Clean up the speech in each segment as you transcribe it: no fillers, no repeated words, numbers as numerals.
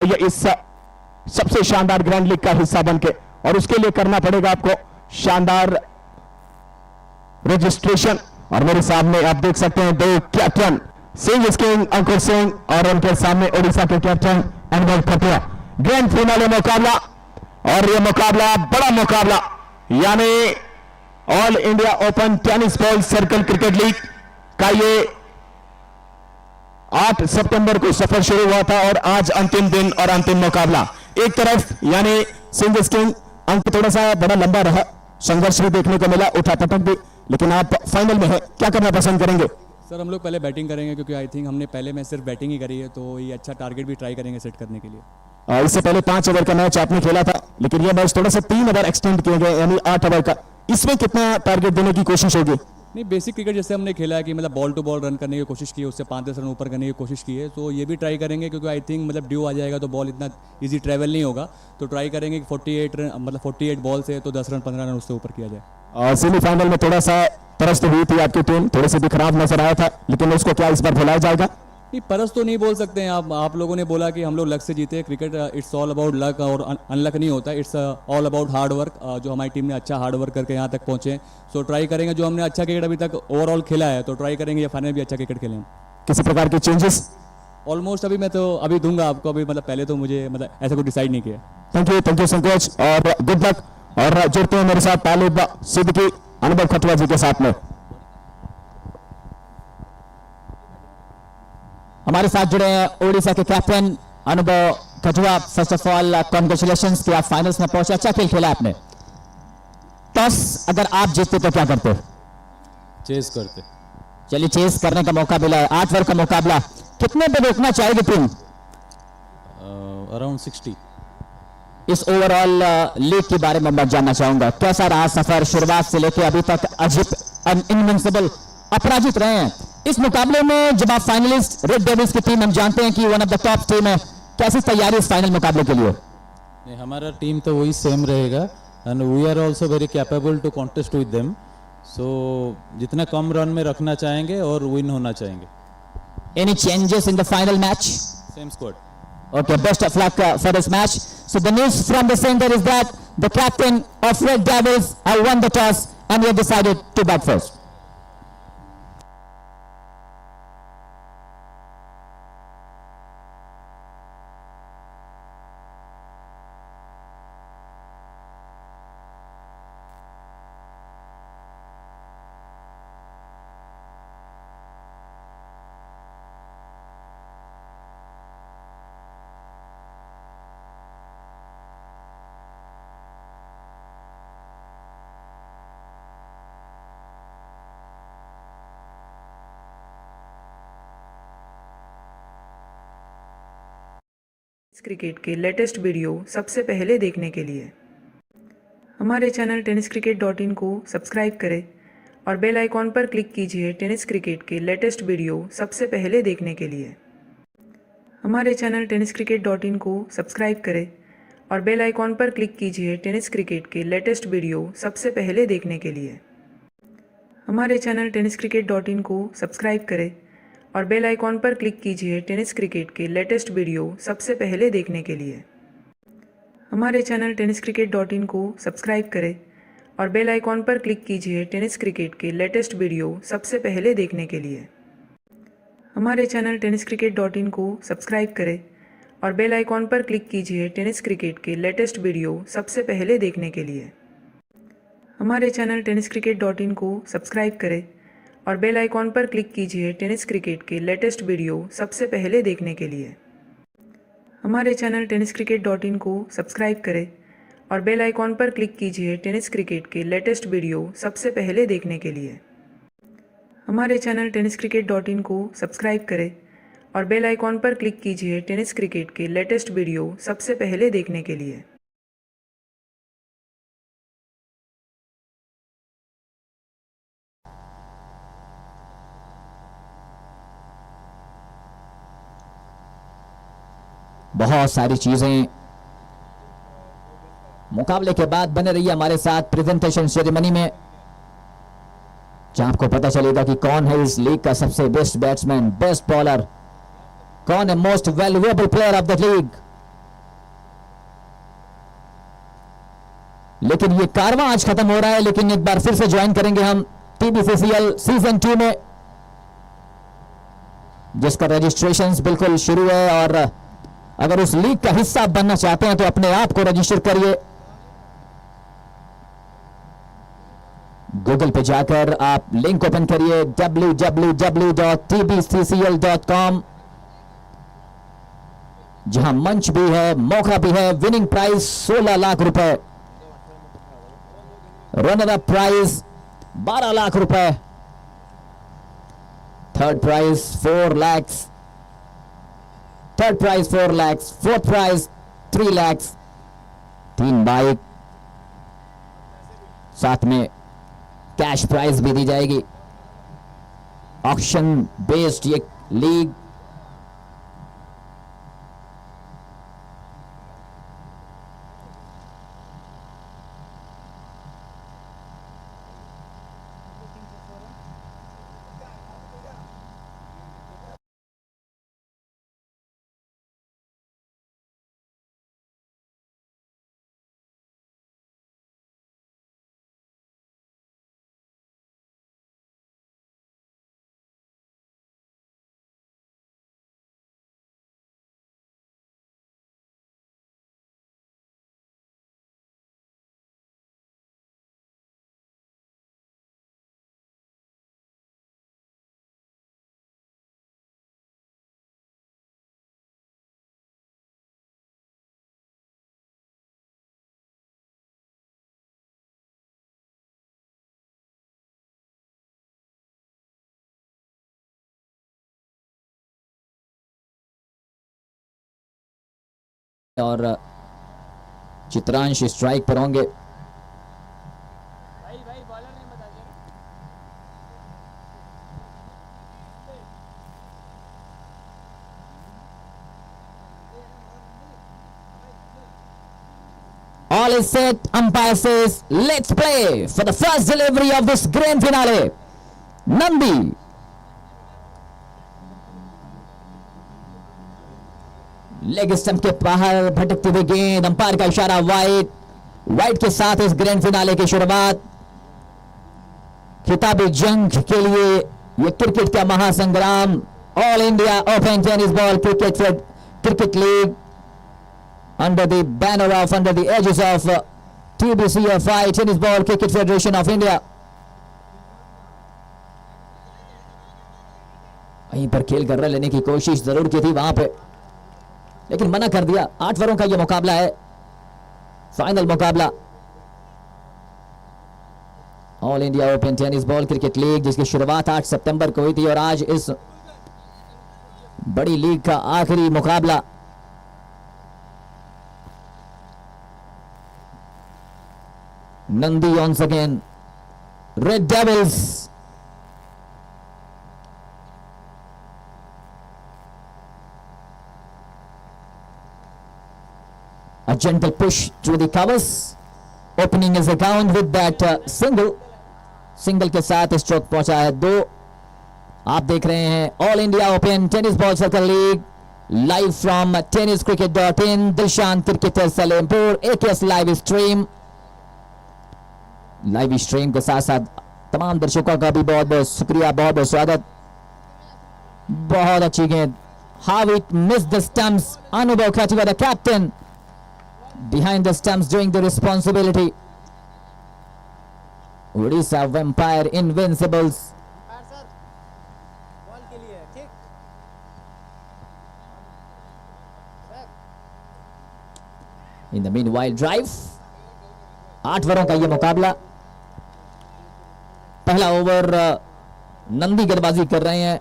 ये इस सबसे शानदार ग्रैंड लीग का हिस्सा बनके, और उसके लिए करना पड़ेगा आपको शानदार रजिस्ट्रेशन। और मेरे सामने आप देख सकते हैं दो कैप्टन, सिंह किंग अंकुर सिंह और उनके सामने ओडिशा के कैप्टन अनुभव खटिया। ग्रैंड फिनाले मुकाबला, और ये मुकाबला बड़ा मुकाबला, यानी all India open tennis ball circle cricket league का ये 8 सितंबर को सफर शुरू हुआ था और आज अंतिम दिन और अंतिम मुकाबला। एक तरफ यानी सिंह किंग अंक थोड़ा सा बड़ा लंबा रहा, संघर्ष भी देखने को मिला, उठा पटक भी, लेकिन आप फाइनल में है, क्या करना पसंद करेंगे? सर हम लोग पहले बैटिंग करेंगे क्योंकि आई थिंक हमने पहले में सिर्फ बैटिंग ही करी है, तो ये अच्छा टारगेट भी ट्राई करेंगे सेट करने के लिए। इससे पहले 5 ओवर का मैच आपने खेला था, लेकिन यह मैच थोड़ा सा 3 ओवर एक्सटेंड किए गए, यानी 8 ओवर का। इसमें कितना टारगेट देने की कोशिश होगी? नहीं, बेसिक क्रिकेट जैसे हमने खेला है कि मतलब बॉल टू बॉल रन करने की कोशिश की है, उससे 5-10 रन ऊपर करने की कोशिश की है, तो ये भी ट्राई करेंगे क्योंकि आई थिंक मतलब ड्यू आ जाएगा तो बॉल इतना इजी ट्रैवल नहीं होगा, तो ट्राई करेंगे कि 48 रन मतलब 48 बॉल से तो 10 रन 15 रन उससे ऊपर किया जाए। सेमीफाइनल में थोड़ा सा परस्त हुई थी आपकी टीम, थोड़े से भी खराब नजर आया था, लेकिन उसको क्या इस बार भुलाया जाएगा? नहीं, परस तो नहीं बोल सकते हैं आप लोगों ने बोला कि हम लोग लक से जीते। Cricket it's all about luck और अनलक नहीं होता, it's all about hard work. जो हमारी टीम ने अच्छा हार्ड वर्क करके यहाँ तक पहुंचे, सो ट्राई करेंगे जो हमने अच्छा क्रिकेट अभी तक ओवरऑल खेला है, तो ट्राई करेंगे ये फाइनल भी अच्छा क्रिकेट खेलें। किसी प्रकार के चेंजेस? ऑलमोस्ट अभी मैं तो अभी दूंगा आपको, अभी मतलब पहले तो मुझे मतलब ऐसा कुछ डिसाइड नहीं किया। थैंक यू संकोच और गुड लक। और जुड़ते हैं मेरे साथ तालिब सिद्दीकी अनुभव खटुआ जी के साथ में। हमारे साथ जुड़े हैं ओडिशा के कैप्टन अनुभव Khatua. First of all congratulations कि आप फाइनल्स में पहुंचे, अच्छा खेल खेला आपने। टॉस अगर आप जीतते तो क्या करते? चेस करते। चलिए, चेस करने का मौका मिला है, 8 ओवर का मुकाबला, कितने पे रोकना चाहेगी टीम? अराउंड 60। इस ओवरऑल लीग के बारे में मैं जानना चाहूंगा, कैसा रहा सफर शुरुआत से लेकर अभी तक? अजीत इनविंसिबल अपराजित रहे हैं इस मुकाबले में। जब आप फाइनलिस्ट रेड डेविल्स की टीम, हम जानते हैं कि one of the top team है, कैसी तैयारी इस फाइनल मुकाबले के लिए? नहीं, हमारा टीम तो वही सेम रहेगा and we are also very capable to contest with them, so जितना कम रन में रखना चाहेंगे और विन होना चाहेंगे। Any changes in the final match? Same squad. Okay, best of luck for this match. So the news from the center is that the captain of Red Devils have won the toss and he has decided to bat first. Cricket के latest video सबसे पहले देखने के लिए हमारे channel tenniscricket.in को subscribe करें और बेल आइकॉन पर क्लिक कीजिए टेनिस क्रिकेट के लेटेस्ट वीडियो सबसे पहले देखने के लिए। हमारे चैनल tenniscricket.in को सब्सक्राइब करें और बेल आइकॉन पर क्लिक कीजिए टेनिस क्रिकेट के लेटेस्ट वीडियो सबसे पहले देखने के लिए। हमारे चैनल tenniscricket.in को सब्सक्राइब करें और बेल आइकॉन पर क्लिक कीजिए टेनिस क्रिकेट के लेटेस्ट वीडियो सबसे पहले देखने के लिए। हमारे चैनल tenniscricket.in को सब्सक्राइब करें और बेल आइकॉन पर क्लिक कीजिए टेनिस क्रिकेट के लेटेस्ट वीडियो सबसे पहले देखने के लिए। हमारे चैनल tenniscricket.in को सब्सक्राइब करें और बेल आइकॉन पर क्लिक कीजिए टेनिस क्रिकेट के लेटेस्ट वीडियो सबसे पहले देखने के लिए। हमारे चैनल tenniscricket.in को सब्सक्राइब करें और बेल आइकॉन पर क्लिक कीजिए टेनिस क्रिकेट के लेटेस्ट वीडियो सबसे पहले देखने के लिए। हमारे चैनल tenniscricket.in को सब्सक्राइब करें और बेल आइकॉन पर क्लिक कीजिए टेनिस क्रिकेट के लेटेस्ट वीडियो सबसे पहले देखने के लिए। हमारे चैनल tenniscricket.in को सब्सक्राइब करें और बेल आइकॉन पर क्लिक कीजिए टेनिस क्रिकेट के लेटेस्ट वीडियो सबसे पहले देखने के लिए। बहुत सारी चीजें मुकाबले के बाद बने रही हमारे साथ प्रेजेंटेशन सेरेमनी में, जहां आपको पता चलेगा कि कौन है इस लीग का सबसे बेस्ट बैट्समैन, बेस्ट बॉलर, कौन है most valuable player of the league, लेकिन ये कारवां आज खत्म हो रहा है, लेकिन एक बार फिर से ज्वाइन करेंगे हम टीबीसीसीएल सीजन 2 में, जिसका रजिस्ट्रेशंस बिल्कुल शुरू है। और अगर उस लीग का हिस्सा बनना चाहते हैं तो अपने आप को रजिस्टर करिए। गूगल पे जाकर आप लिंक ओपन करिए www.tbccl.com, जहां मंच भी है, मौका भी है। विनिंग प्राइज 16 लाख रुपए, रनर अप प्राइज 12 लाख रुपए, third prize 4 lakh, third prize 4 lakh, fourth prize 3 lakh, 3 bike, साथ में कैश प्राइज भी दी जाएगी। ऑक्शन बेस्ड ये लीग और चित्रांश स्ट्राइक पर होंगे। All is set. Umpire says, let's play for the first delivery of this grand finale. Nandi. Leg stump के बाहर भटकती हुई गेंद, अंपायर का इशारा वाइड। वाइड के साथ इस ग्रैंड फिनाले की शुरुआत। खिताबी जंग के लिए ये क्रिकेट का महासंग्राम, all India open tennis ball cricket league under the banner of, under the edges of TBCFI, Tennis Ball Cricket Federation of India. वहीं पर खेल कर रन लेने की कोशिश जरूर की थी वहां पे, लेकिन मना कर दिया। 8 ओवरों का यह मुकाबला है, फाइनल मुकाबला all India open tennis ball cricket league, जिसकी शुरुआत 8 सितंबर को हुई थी और आज इस बड़ी लीग का आखिरी मुकाबला। Nandi once again, Red Devils. A gentle push through the covers, opening his account with that single के साथ स्ट्रोक पहुंचा है 2। आप देख रहे हैं all India open tennis ball circle league live from tenniscricket.in, Dilshan cricketer Salempur, AKS live stream. Live stream के साथ साथ तमाम दर्शकों का भी बहुत बहुत शुक्रिया, बहुत बहुत स्वागत। बहुत अच्छी गेंद, how it miss the stumps, Anubhav Khatiwa the captain behind the stumps doing the responsibility. Odisha Vampire Invincibles. In the meanwhile drive, 8 ओवरों का यह मुकाबला। पहला ओवर नंदी गेंदबाजी कर रहे हैं।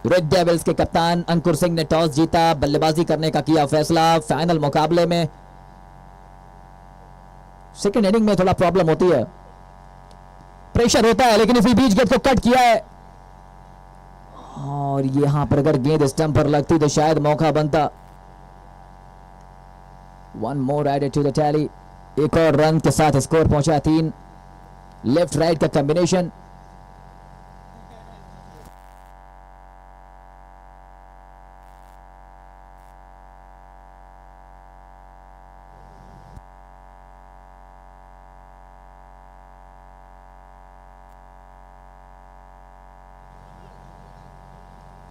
रेड डेविल्स के कप्तान अंकुर सिंह ने टॉस जीता, बल्लेबाजी करने का किया फैसला। फाइनल मुकाबले में सेकंड इनिंग में थोड़ा प्रॉब्लम होती है, प्रेशर होता है, लेकिन इसी बीच गेंद को कट किया है और यहां पर अगर गेंद स्टंप पर लगती तो शायद मौका बनता। One more added to the tally, एक और रन के साथ स्कोर पहुंचा 3। लेफ्ट राइट का कॉम्बिनेशन।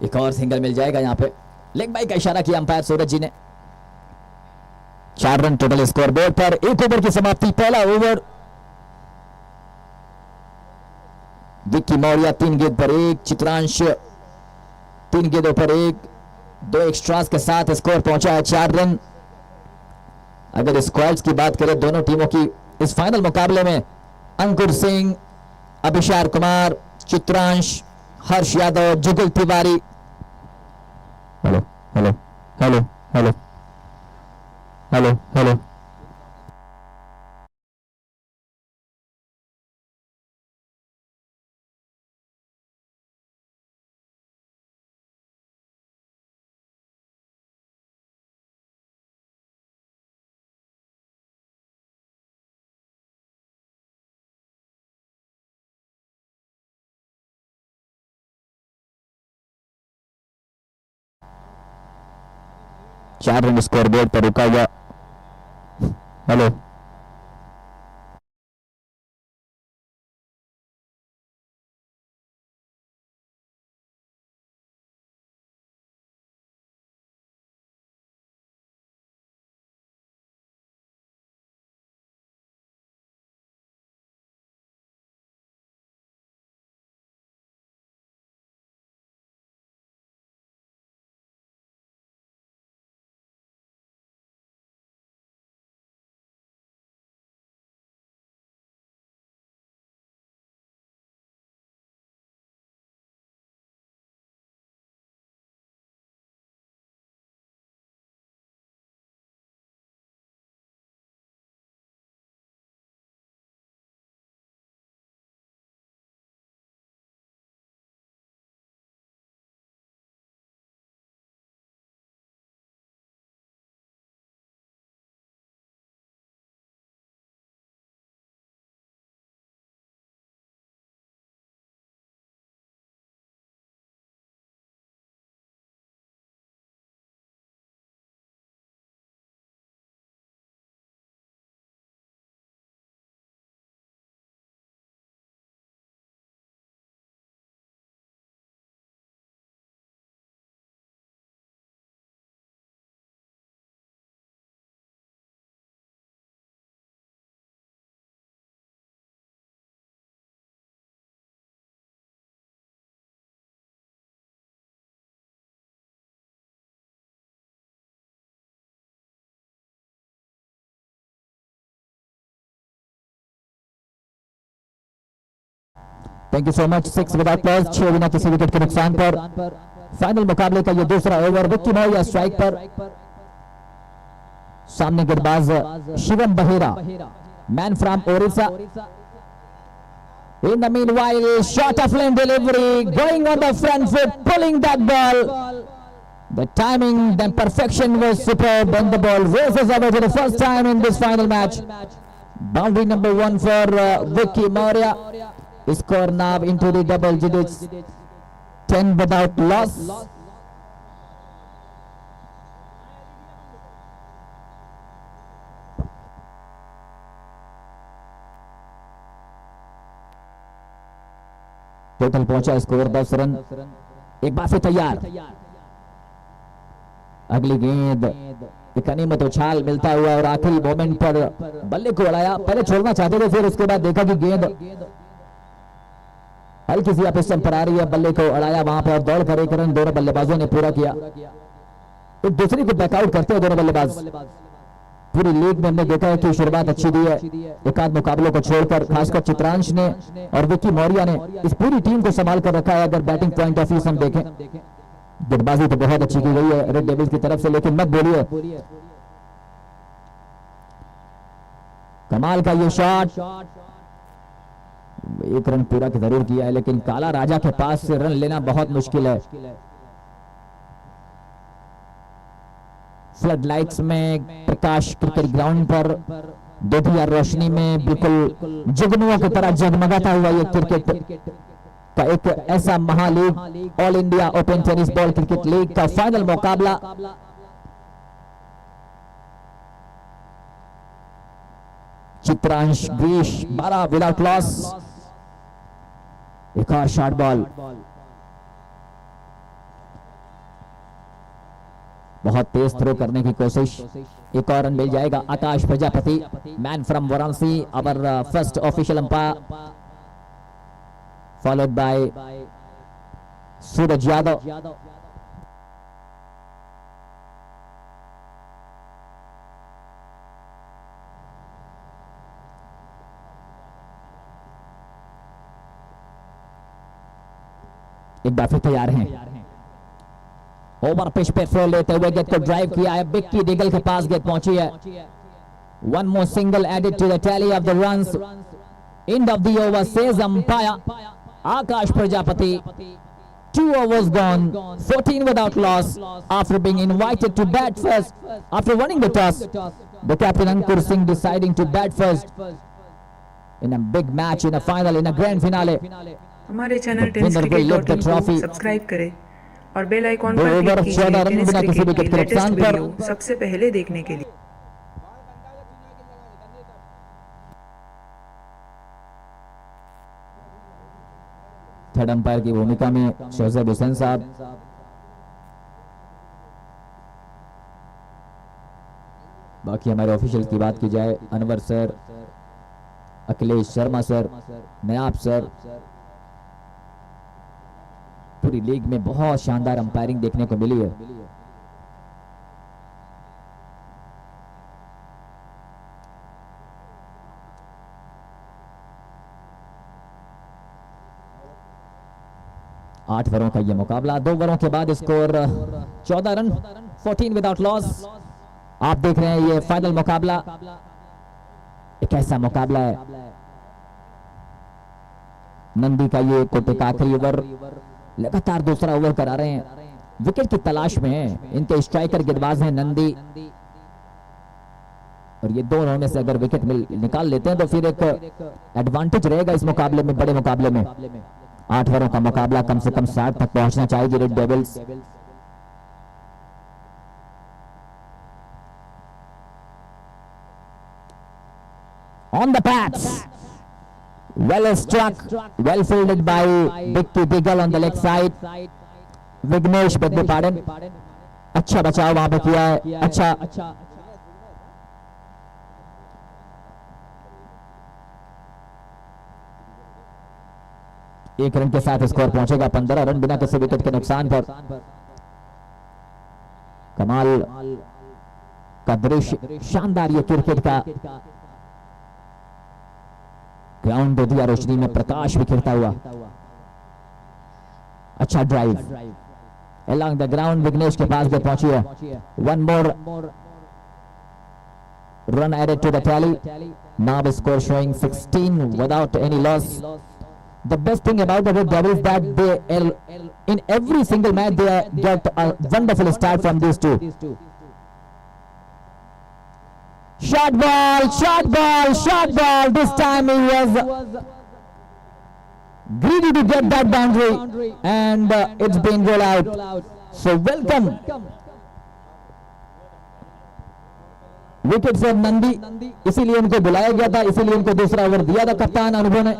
एक और सिंगल मिल जाएगा यहाँ पे, लेग बाई का इशारा किया अंपायर सूरज जी ने। 4 रन टोटल स्कोर बोर्ड पर। 1 ओवर की समाप्ति, पहला ओवर। विक्की मौर्य 3 गेंद पर 1, चित्रांश 3 गेंदों पर 1, 2 एक्स्ट्रास के साथ स्कोर पहुंचा है 4 रन। अगर स्क्वाड्स की बात करें दोनों टीमों की इस फाइनल मुकाबले में, Ankur Singh, Abhishar Kumar, Chitransh, Harsh Yadav, Jugal Tiwari. Hello hello hello hello hello hello चार रन स्कोर बोर्ड पर रुका हुआ। Hello thank you so much. 6 without loss, 6 बिना किसी विकेट के नुकसान पर। फाइनल मुकाबले का ये दूसरा ओवर। विक्की मौर्य स्ट्राइक पर, सामने गेंदबाज Shivam Bahera, man from Odisha. In the meanwhile, short of lane delivery, going on the front foot, pulling that ball. The timing, the perfection was superb, and the ball races away for the first time in this final match. Boundary number 1 for Vicky Maurya. Score now into the double digits, 10 without loss. Total पहुंचा score 10 run. एक बार से तैयार, अगली गेंद एक अनियमित उछाल मिलता हुआ और आखिरी मोमेंट पर बल्ले को उड़ाया। पहले छोड़ना चाहते थे, फिर उसके बाद देखा कि गेंद हल्की सी पिस्टन पर आ रही है, बल्ले को उड़ाया वहां पर और दौड़ कर 1 रन दोनों बल्लेबाजों ने पूरा किया। एक दूसरे को बैकआउट करते हैं दोनों बल्लेबाज। पूरी लीग में हमने देखा है कि शुरुआत अच्छी दी है, एक आध मुकाबलों को छोड़कर, खासकर चित्रांश ने और विक्की मौर्य ने इस पूरी टीम को संभाल कर रखा है। अगर बैटिंग पॉइंट ऑफ व्यू से हम देखें, गेंदबाजी तो बहुत अच्छी की गई है रेड डेविल्स की तरफ से, लेकिन मत बोलिए, कमाल का ये शॉट। 1 रन पूरा जरूर किया है, लेकिन काला राजा के पास से रन लेना बहुत मुश्किल है। फ्लड लाइट्स में, प्रकाश क्रिकेट ग्राउंड पर, दोपहर रोशनी में बिल्कुल जुगनुओं की तरह जगमगाता हुआ ये क्रिकेट का एक ऐसा महालीग, all India open tennis ball cricket league का फाइनल मुकाबला। Chitransh Grish 12 without loss. एक और शॉर्ट बॉल, बहुत तेज थ्रो करने की कोशिश, एक और रन मिल जाएगा। Akash Prajapati, man from Varanasi, our first official umpire, followed by Suraj Yadav. एक बार फिर तैयार हैं, ओवर पिच पे थ्रो लेते हुए गेंद को ड्राइव किया है, बिक्की डिगल के पास गेंद पहुंची है। One more single added to the tally of the runs, end of the over says umpire Akash Prajapati. 2 overs gone, 14 without loss. After being invited to bat first, after winning the toss, the captain Ankur Singh deciding to bat first in a big match, in a final, in a grand finale. हमारे channel tennis cricket को subscribe करें और bell icon पर click कीजिए tennis cricket के latest video सबसे पहले देखने के लिए। थर्ड अंपायर की भूमिका में शहजाद हुसैन साहब, बाकी हमारे ऑफिशियल की बात की जाए, Anwar sir, Akhilesh Sharma sir, नयाब sir. पूरी लीग में बहुत शानदार अंपायरिंग देखने को मिली है। आठ ओवरों का यह मुकाबला, 2 ओवरों के बाद स्कोर 14 रन, 14 विदाउट लॉस। आप देख रहे हैं ये फाइनल मुकाबला, एक ऐसा मुकाबला है, नंदी का ये कोटे का आखिरी ओवर, लगातार दूसरा ओवर करा रहे हैं, विकेट की तलाश में है। इनके स्ट्राइकर गेंदबाज हैं नंदी, और ये दोनों में से अगर विकेट निकाल लेते हैं तो फिर एक एडवांटेज रहेगा इस मुकाबले में, बड़े मुकाबले में। 8 ओवरों का मुकाबला, कम से कम 60 तक पहुंचना चाहिए Red Devils. On the patch, well struck, well fielded by Bicky Diggle on the leg side. Vighnesh बदले पाड़न, अच्छा बचाव वहां पे किया है, अच्छा। एक रन के साथ स्कोर पहुंचेगा 15 रन बिना किसी विकेट के नुकसान पर। कमाल का दृश्य, शानदार ये क्रिकेट का ग्राउंड दे दिया रोशनी में, प्रकाश बिखरता हुआ, अच्छा ड्राइव along the ground, विघ्नेश के पास गेंद पहुंची है। 1 more run added to the tally, now the score showing 16 without any loss. The best thing about the Red Devils that they in every single match they get a wonderful start from these two. Short ball, short ball, short ball. This time he was greedy to get that boundary, and it's been rolled out. So welcome. Wicket से नंदी, इसीलिए उनको बुलाया गया था, इसीलिए उनको दूसरा over दिया था कप्तान अनुभव ने।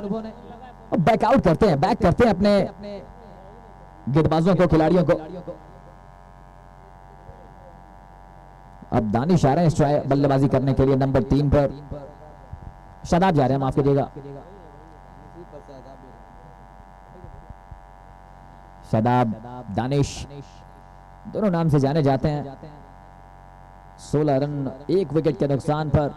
बैकआउट करते हैं, बैक करते हैं अपने गेंदबाजों को, खिलाड़ियों को। अब दानिश आ रहे हैं बल्लेबाजी करने के लिए नंबर 3 पर, शादाब जा रहे हैं, माफ कीजिएगा, शादाब, दानिश दोनों नाम से जाने जाते हैं। 16 रन 1 विकेट के नुकसान पर।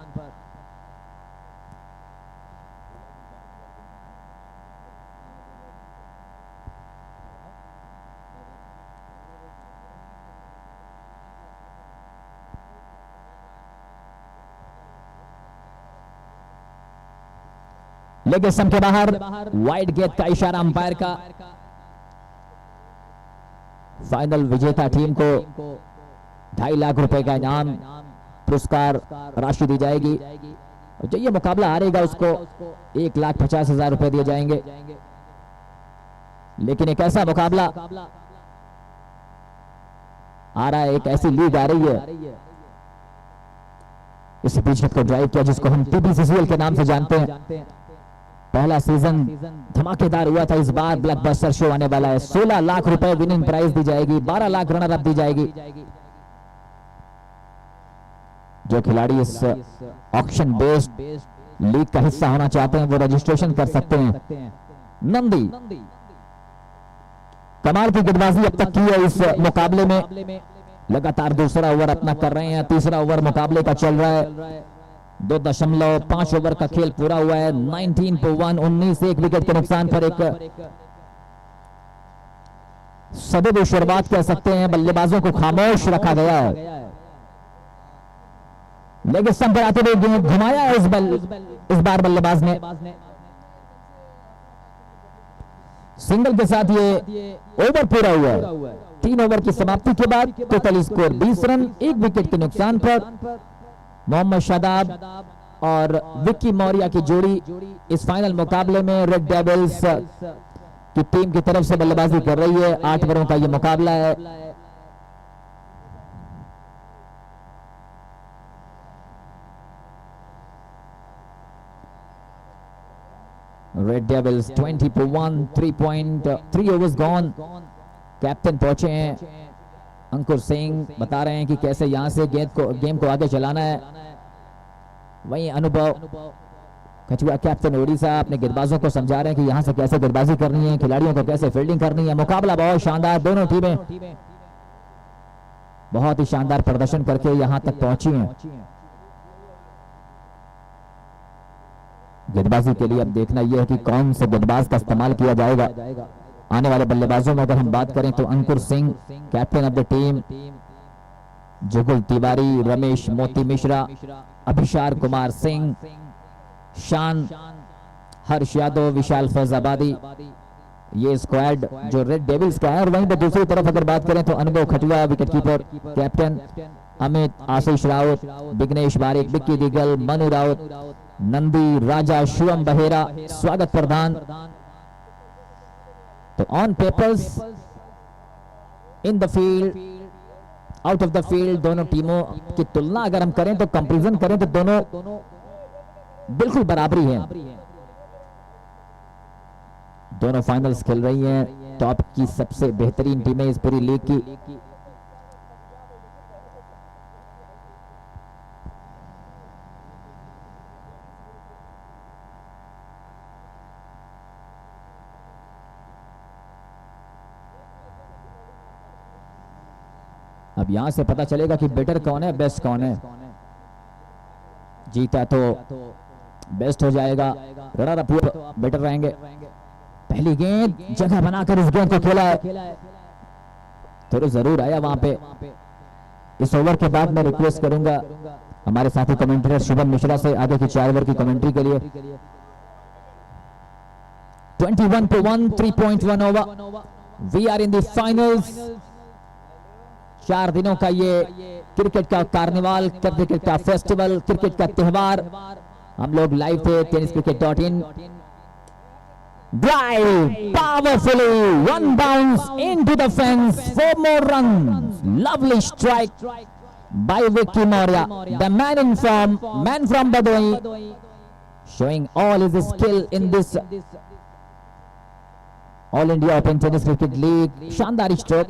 लेग स्टंप के बाहर, वाइड गेंद का इशारा अंपायर का। फाइनल विजेता टीम को 2.5 लाख रुपए का इनाम पुरस्कार राशि दी जाएगी, और जो ये मुकाबला हारेगा उसको 1,50,000 रुपए दिए जाएंगे। लेकिन एक ऐसा मुकाबला आ रहा है, एक ऐसी लीग आ रही है, इस पिच को ड्राइव किया जिसको हम TPCCL के नाम से जानते हैं। पहला सीजन धमाकेदार हुआ था, इस बार ब्लॉकबस्टर शो आने वाला है। 16 लाख रुपए विनिंग प्राइज दी जाएगी, 12 लाख रनर अप दी जाएगी। जो खिलाड़ी इस ऑक्शन बेस्ड लीग का हिस्सा होना चाहते हैं वो रजिस्ट्रेशन कर सकते हैं। नंदी कमाल की गेंदबाजी अब तक की है इस मुकाबले में, लगातार दूसरा ओवर अपना कर रहे हैं, तीसरा ओवर मुकाबले का चल रहा है, 2.5 ओवर का खेल पूरा हुआ है। 19 पर 1, 19 एक विकेट के नुकसान पर एक सदे शुरुआत कह सकते हैं, बल्लेबाजों को खामोश रखा गया है। लेग स्टंप पर आते हुए गेंद घुमाया है इस बार बल्लेबाज ने। सिंगल के साथ ये ओवर पूरा हुआ है। 3 ओवर की समाप्ति के बाद टोटल स्कोर 20 रन, 1 विकेट के नुकसान पर मोहम्मद शादाब और विक्की मौर्य की जोड़ी इस फाइनल मुकाबले में रेड डेविल्स की टीम की तरफ से बल्लेबाजी कर रही है। 8 ओवरों का ये मुकाबला है। रेड डेविल्स 20 पर 1, 3.3 ओवर्स गॉन। कैप्टन पहुंचे हैं अंकुर सिंह, बता रहे हैं कि कैसे यहां से गेम को आगे चलाना है। वहीं अनुभव कछुआ कैप्टन ओडिशा अपने गेंदबाजों को समझा रहे हैं कि यहां से कैसे गेंदबाजी करनी है, खिलाड़ियों को कैसे फील्डिंग करनी है। मुकाबला बहुत शानदार, दोनों टीमें बहुत ही शानदार प्रदर्शन करके यहां तक पहुंची हैं। गेंदबाजी के लिए अब देखना यह है कि कौन से गेंदबाज का इस्तेमाल किया जाएगा। आने वाले बल्लेबाजों में अगर हम बात करें तो Ankur Singh captain of the team, Jugal Tiwari, Ramesh Moti Mishra, अभिषार Kumar Singh, शान, हर्ष यादव, विशाल फैजाबादी, ये स्क्वाड जो रेड डेविल्स का है। और वहीं पर दूसरी तरफ अगर बात करें तो अनुभव खटुआ विकेटकीपर, कैप्टन अमित, आशीष राउत, विघ्नेश बारिक, विक्की दिगल, मनु राउत, नंदी, राजा, शिवम बहेरा, स्वागत प्रधान। तो on papers, in the field, out of the field, दोनों टीमों की तुलना अगर हम करें तो कंपैरिजन करें तो दोनों बिल्कुल बराबरी है। दोनों फाइनल्स खेल रही हैं, टॉप की सबसे बेहतरीन टीमें इस पूरी लीग की। अब यहां से पता चलेगा कि बेटर कौन है, बेस्ट कौन है। जीता तो बेस्ट हो जाएगा, रनर अप बेटर रहेंगे। पहली गेंद जगह बनाकर इस गेंद को खेला है, थोड़ा जरूर आया वहां पे। इस ओवर के बाद मैं रिक्वेस्ट करूंगा हमारे साथी कमेंटेटर शुभम मिश्रा से आगे की 4 ओवर की कमेंट्री के लिए। 21 पर 1, 3.1 over, we are in the finals. 4 दिनों का ये क्रिकेट का कार्निवाल, क्रिकेट का फेस्टिवल, क्रिकेट का त्योहार हम लोग लाइव थे tenniscricket.in। Drive powerfully, 1 bounce into the fence, 4 more runs, lovely strike by Vicky Maurya, the man in form, man from Bhadoi, showing all his skill in this All India Open Tennis Cricket League। शानदार stroke,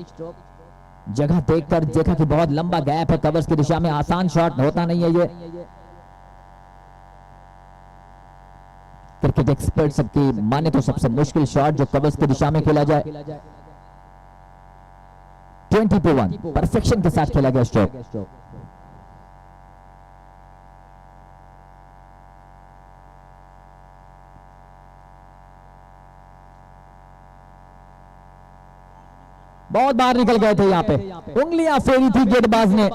जगह देखकर देखा कि बहुत लंबा gap है covers की दिशा में, आसान शॉट होता नहीं है ये। क्रिकेट एक्सपर्ट सबकी माने तो सबसे मुश्किल शॉट जो कवर्स की दिशा में खेला जाए। 20 पर 1 परफेक्शन के साथ खेला गया स्ट्रोक। बहुत बाहर निकल गए थे, यहां पे उंगलियां फेरी थी गेंदबाज ने।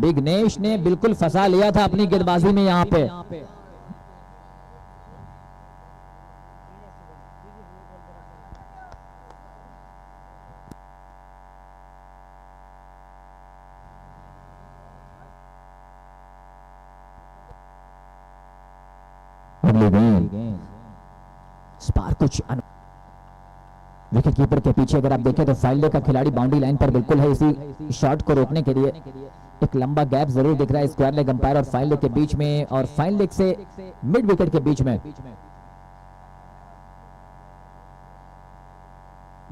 विघ्नेश ने बिल्कुल फंसा लिया था अपनी गेंदबाजी में यहां पे। स्पार कुछ विकेट कीपर के पीछे अगर आप देखें तो फाइल्डे का खिलाड़ी बाउंड्री लाइन पर बिल्कुल है। इसी शॉट को रोकने के लिए एक लंबा गैप जरूर दिख रहा है स्क्वायर लेग अंपायर और फाइल्डे के बीच में, और फाइल लेग से मिड विकेट के बीच में।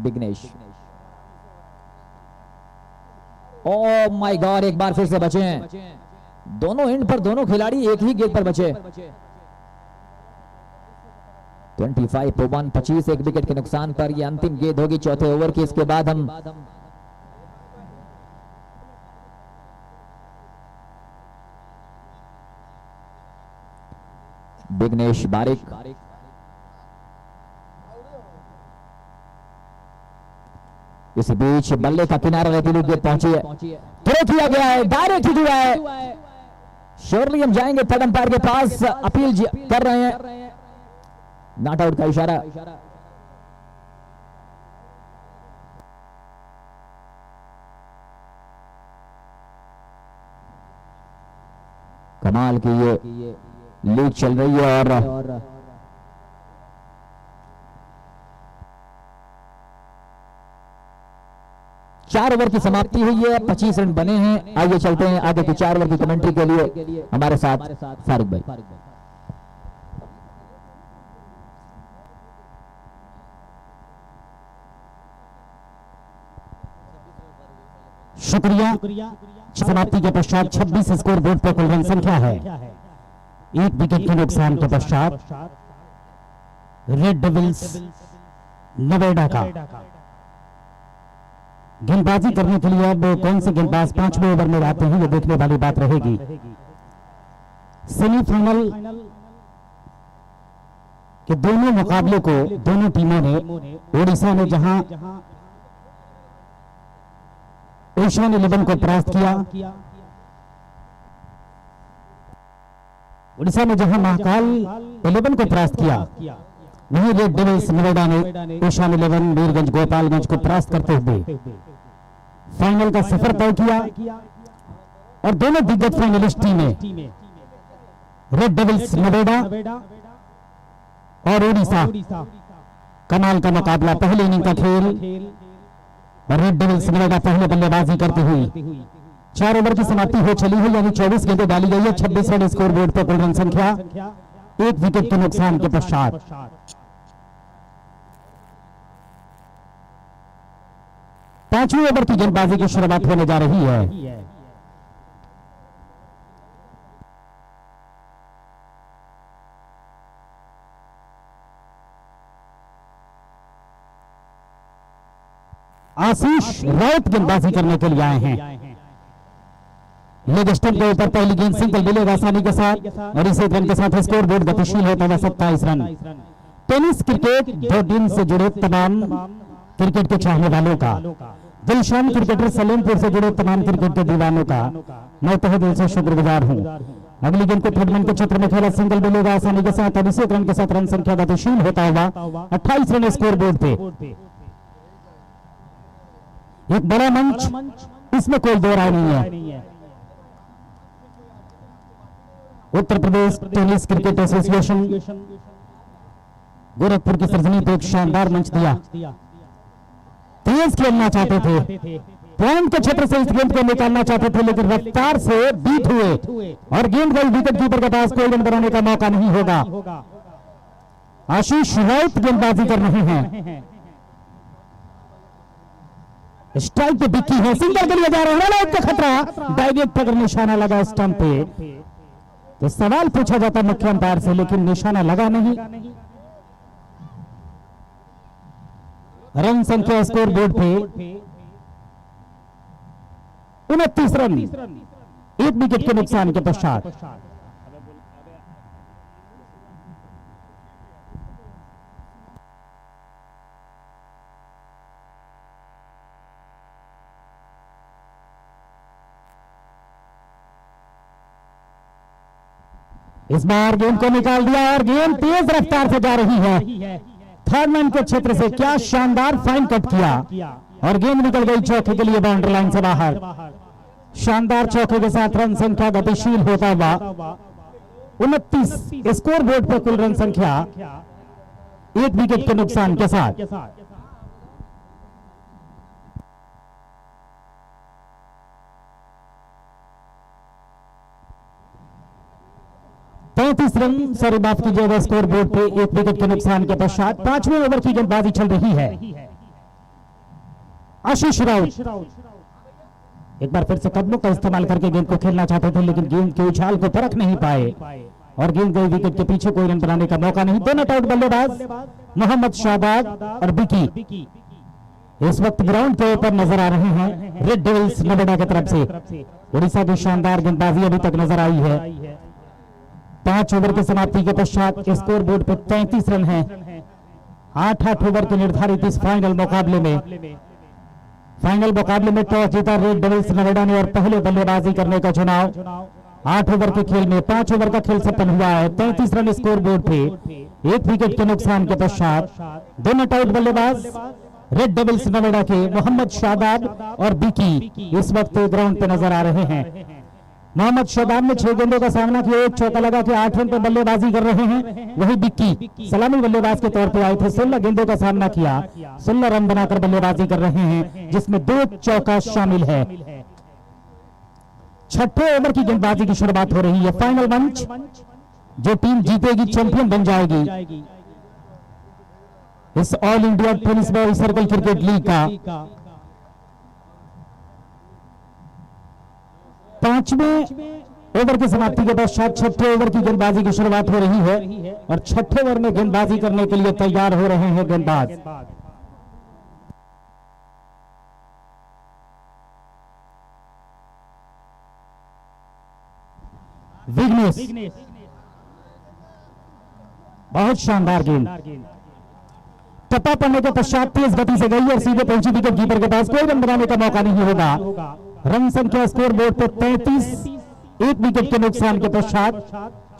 विघ्नेश ओ माय गॉड, एक बार फिर से बचे हैं दोनों एंड पर, दोनों खिलाड़ी एक ही गेंद पर बचे। 25 पर 1, 25 एक विकेट के नुकसान पर ये अंतिम गेंद होगी चौथे ओवर की। इसके बाद हम विघ्नेश बारिक, इस बीच बल्ले का किनारा रहती हुई गेंद पहुंची है, थ्रो किया गया है, डायरेक्ट हिट हुआ है। श्योरली हम जाएंगे थर्ड अंपायर के पास, अपील कर रहे हैं, नॉट आउट का इशारा। कमाल की ये लीग चल रही है और चार ओवर की समाप्ति हुई है, 25 रन बने हैं। आइए चलते हैं आगे की 4 ओवर की कमेंट्री के लिए हमारे साथ फारूक भाई। शुक्रिया। समाप्ति के पश्चात 26 स्कोर बोर्ड पर कुल रन संख्या है। एक विकेट के नुकसान के पश्चात रेड डेविल्स नोएडा का गेंदबाजी करने के लिए अब कौन से गेंदबाज 5वें ओवर में आते हैं, ये देखने वाली बात रहेगी। सेमीफाइनल के दोनों मुकाबले को दोनों टीमों ने, ओडिशा ने जहां एशियन 11 को परास्त किया, ओडिशा ने जहां महाकाल 11 को परास्त किया, वहीं रेड डेविल्स नोएडा ने एशियन 11 मीरगंज गोपालगंज को परास्त करते हुए फाइनल का सफर तय किया। और दोनों दिग्गज फाइनलिस्ट टीमें रेड डेविल्स नोएडा और ओडिशा, कमाल का मुकाबला। पहले इनिंग का खेल, रेड डेविल्स नोएडा पहले बल्लेबाजी करती हुई 4 ओवर की समाप्ति हो चली है, यानी 24 गेंदें डाली गई है। 26 रन स्कोर बोर्ड पर कुल रन संख्या, एक विकेट के नुकसान के पश्चात। पांचवें ओवर की गेंदबाजी की शुरुआत होने जा रही है। आशीष राउत गेंदबाजी करने के लिए आए हैं। लेग स्टंप के ऊपर पहली गेंद सिंगल मिलेगा आसानी के साथ और इसी रन के साथ स्कोर बोर्ड गतिशील होता है 27 रन। टेनिस क्रिकेट दो दिन से जुड़े तमाम क्रिकेट के चाहने वालों का, दिलशान क्रिकेटर सलेमपुर से जुड़े तमाम क्रिकेट के दीवानों का मैं तहे दिल से शुक्रगुजार हूं। अगली गेंद को थर्ड मैन के क्षेत्र में खेला, सिंगल मिलेगा आसानी के साथ और इसी रन के साथ रन संख्या गतिशील होता हुआ 28 रन स्कोर बोर्ड पे। एक बड़ा मंच, इसमें कोई दो राय नहीं है। Uttar Pradesh tennis cricket association Gorakhpur की सरजमी पे एक शानदार मंच दिया। तेज खेलना चाहते थे, पॉइंट के क्षेत्र से इस गेंद को निकालना चाहते थे, लेकिन रफ्तार से बीट हुए और गेंद गई विकेट कीपर के पास, कोई रन बनाने का मौका नहीं होगा। आशीष राउत गेंदबाजी कर रहे हैं, स्ट्राइक पे बिकी है, सिंगल के लिए जा रहे हैं, का खतरा, डायरेक्ट अगर निशाना लगा स्टंप पे तो सवाल पूछा जाता मुख्य अंपायर से, लेकिन निशाना लगा नहीं। रन संख्या स्कोर बोर्ड पे 29 रन, एक विकेट के नुकसान के पश्चात। इस बार गेंद को निकाल दिया और गेंद तेज रफ्तार से जा रही है। थर्ड मैन के क्षेत्र से क्या शानदार फाइन कट किया और गेंद निकल गई चौके के लिए बाउंड्री लाइन से बाहर। शानदार चौके के साथ रन संख्या गतिशील होता हुआ 29 स्कोर बोर्ड पर कुल रन संख्या, एक विकेट के नुकसान के साथ। 35 रन, सॉरी माफ कीजिएगा, स्कोर बोर्ड पे एक विकेट के नुकसान के पश्चात 5वें ओवर की गेंदबाजी चल रही है। आशीष राउत एक बार फिर से कदमों का इस्तेमाल करके गेंद को खेलना चाहते थे, लेकिन गेंद के उछाल को परख नहीं पाए और गेंद गई विकेट के पीछे, कोई रन बनाने का मौका नहीं। दोनों आउट बल्लेबाज मोहम्मद शादाब और बिकी इस वक्त ग्राउंड के ऊपर नजर आ रहे हैं रेड डेविल्स नोएडा की तरफ से। उड़ीसा की शानदार गेंदबाजी अभी तक नजर आई है। 5 ओवर की समाप्ति के पश्चात स्कोर बोर्ड पर 33 रन हैं। 8 ओवर के निर्धारित इस फाइनल मुकाबले में टॉस जीता रेड डेविल्स नोएडा ने और पहले बल्लेबाजी करने का चुनाव। 8 ओवर के खेल में 5 ओवर का खेल संपन्न हुआ है। 33 रन स्कोर बोर्ड पे, 1 विकेट के नुकसान के पश्चात दोनों आउट बल्लेबाज रेड डेविल्स नोएडा के मोहम्मद शादाब और बिकी इस वक्त ग्राउंड पे नजर आ रहे हैं। मोहम्मद शादाब ने 6 गेंदों का सामना किया, 1 चौका लगा के 8 रन पर बल्लेबाजी कर रहे हैं। वही बिक्की सलामी बल्लेबाज के तौर पे आए थे, 16 गेंदों का सामना किया, 16 रन बनाकर बल्लेबाजी कर रहे हैं, जिसमें 2 चौका शामिल है। 6ठे ओवर की गेंदबाजी की शुरुआत हो रही है। फाइनल मंच, जो टीम जीतेगी चैंपियन बन जाएगी इस all India tennis ball circle cricket league का। 5वें ओवर की समाप्ति के पश्चात 6ठे ओवर की गेंदबाजी की शुरुआत हो रही है और 6ठे ओवर में गेंदबाजी करने के लिए तैयार हो रहे हैं गेंदबाज। विघ्नेश, बहुत शानदार गेंद, टप्पा पड़ने के पश्चात तेज गति से गई और सीधे पहुंची विकेट कीपर के पास, कोई रन बनाने का मौका नहीं होगा। रन संख्या स्कोर बोर्ड पर 33, 1 विकेट के नुकसान के पश्चात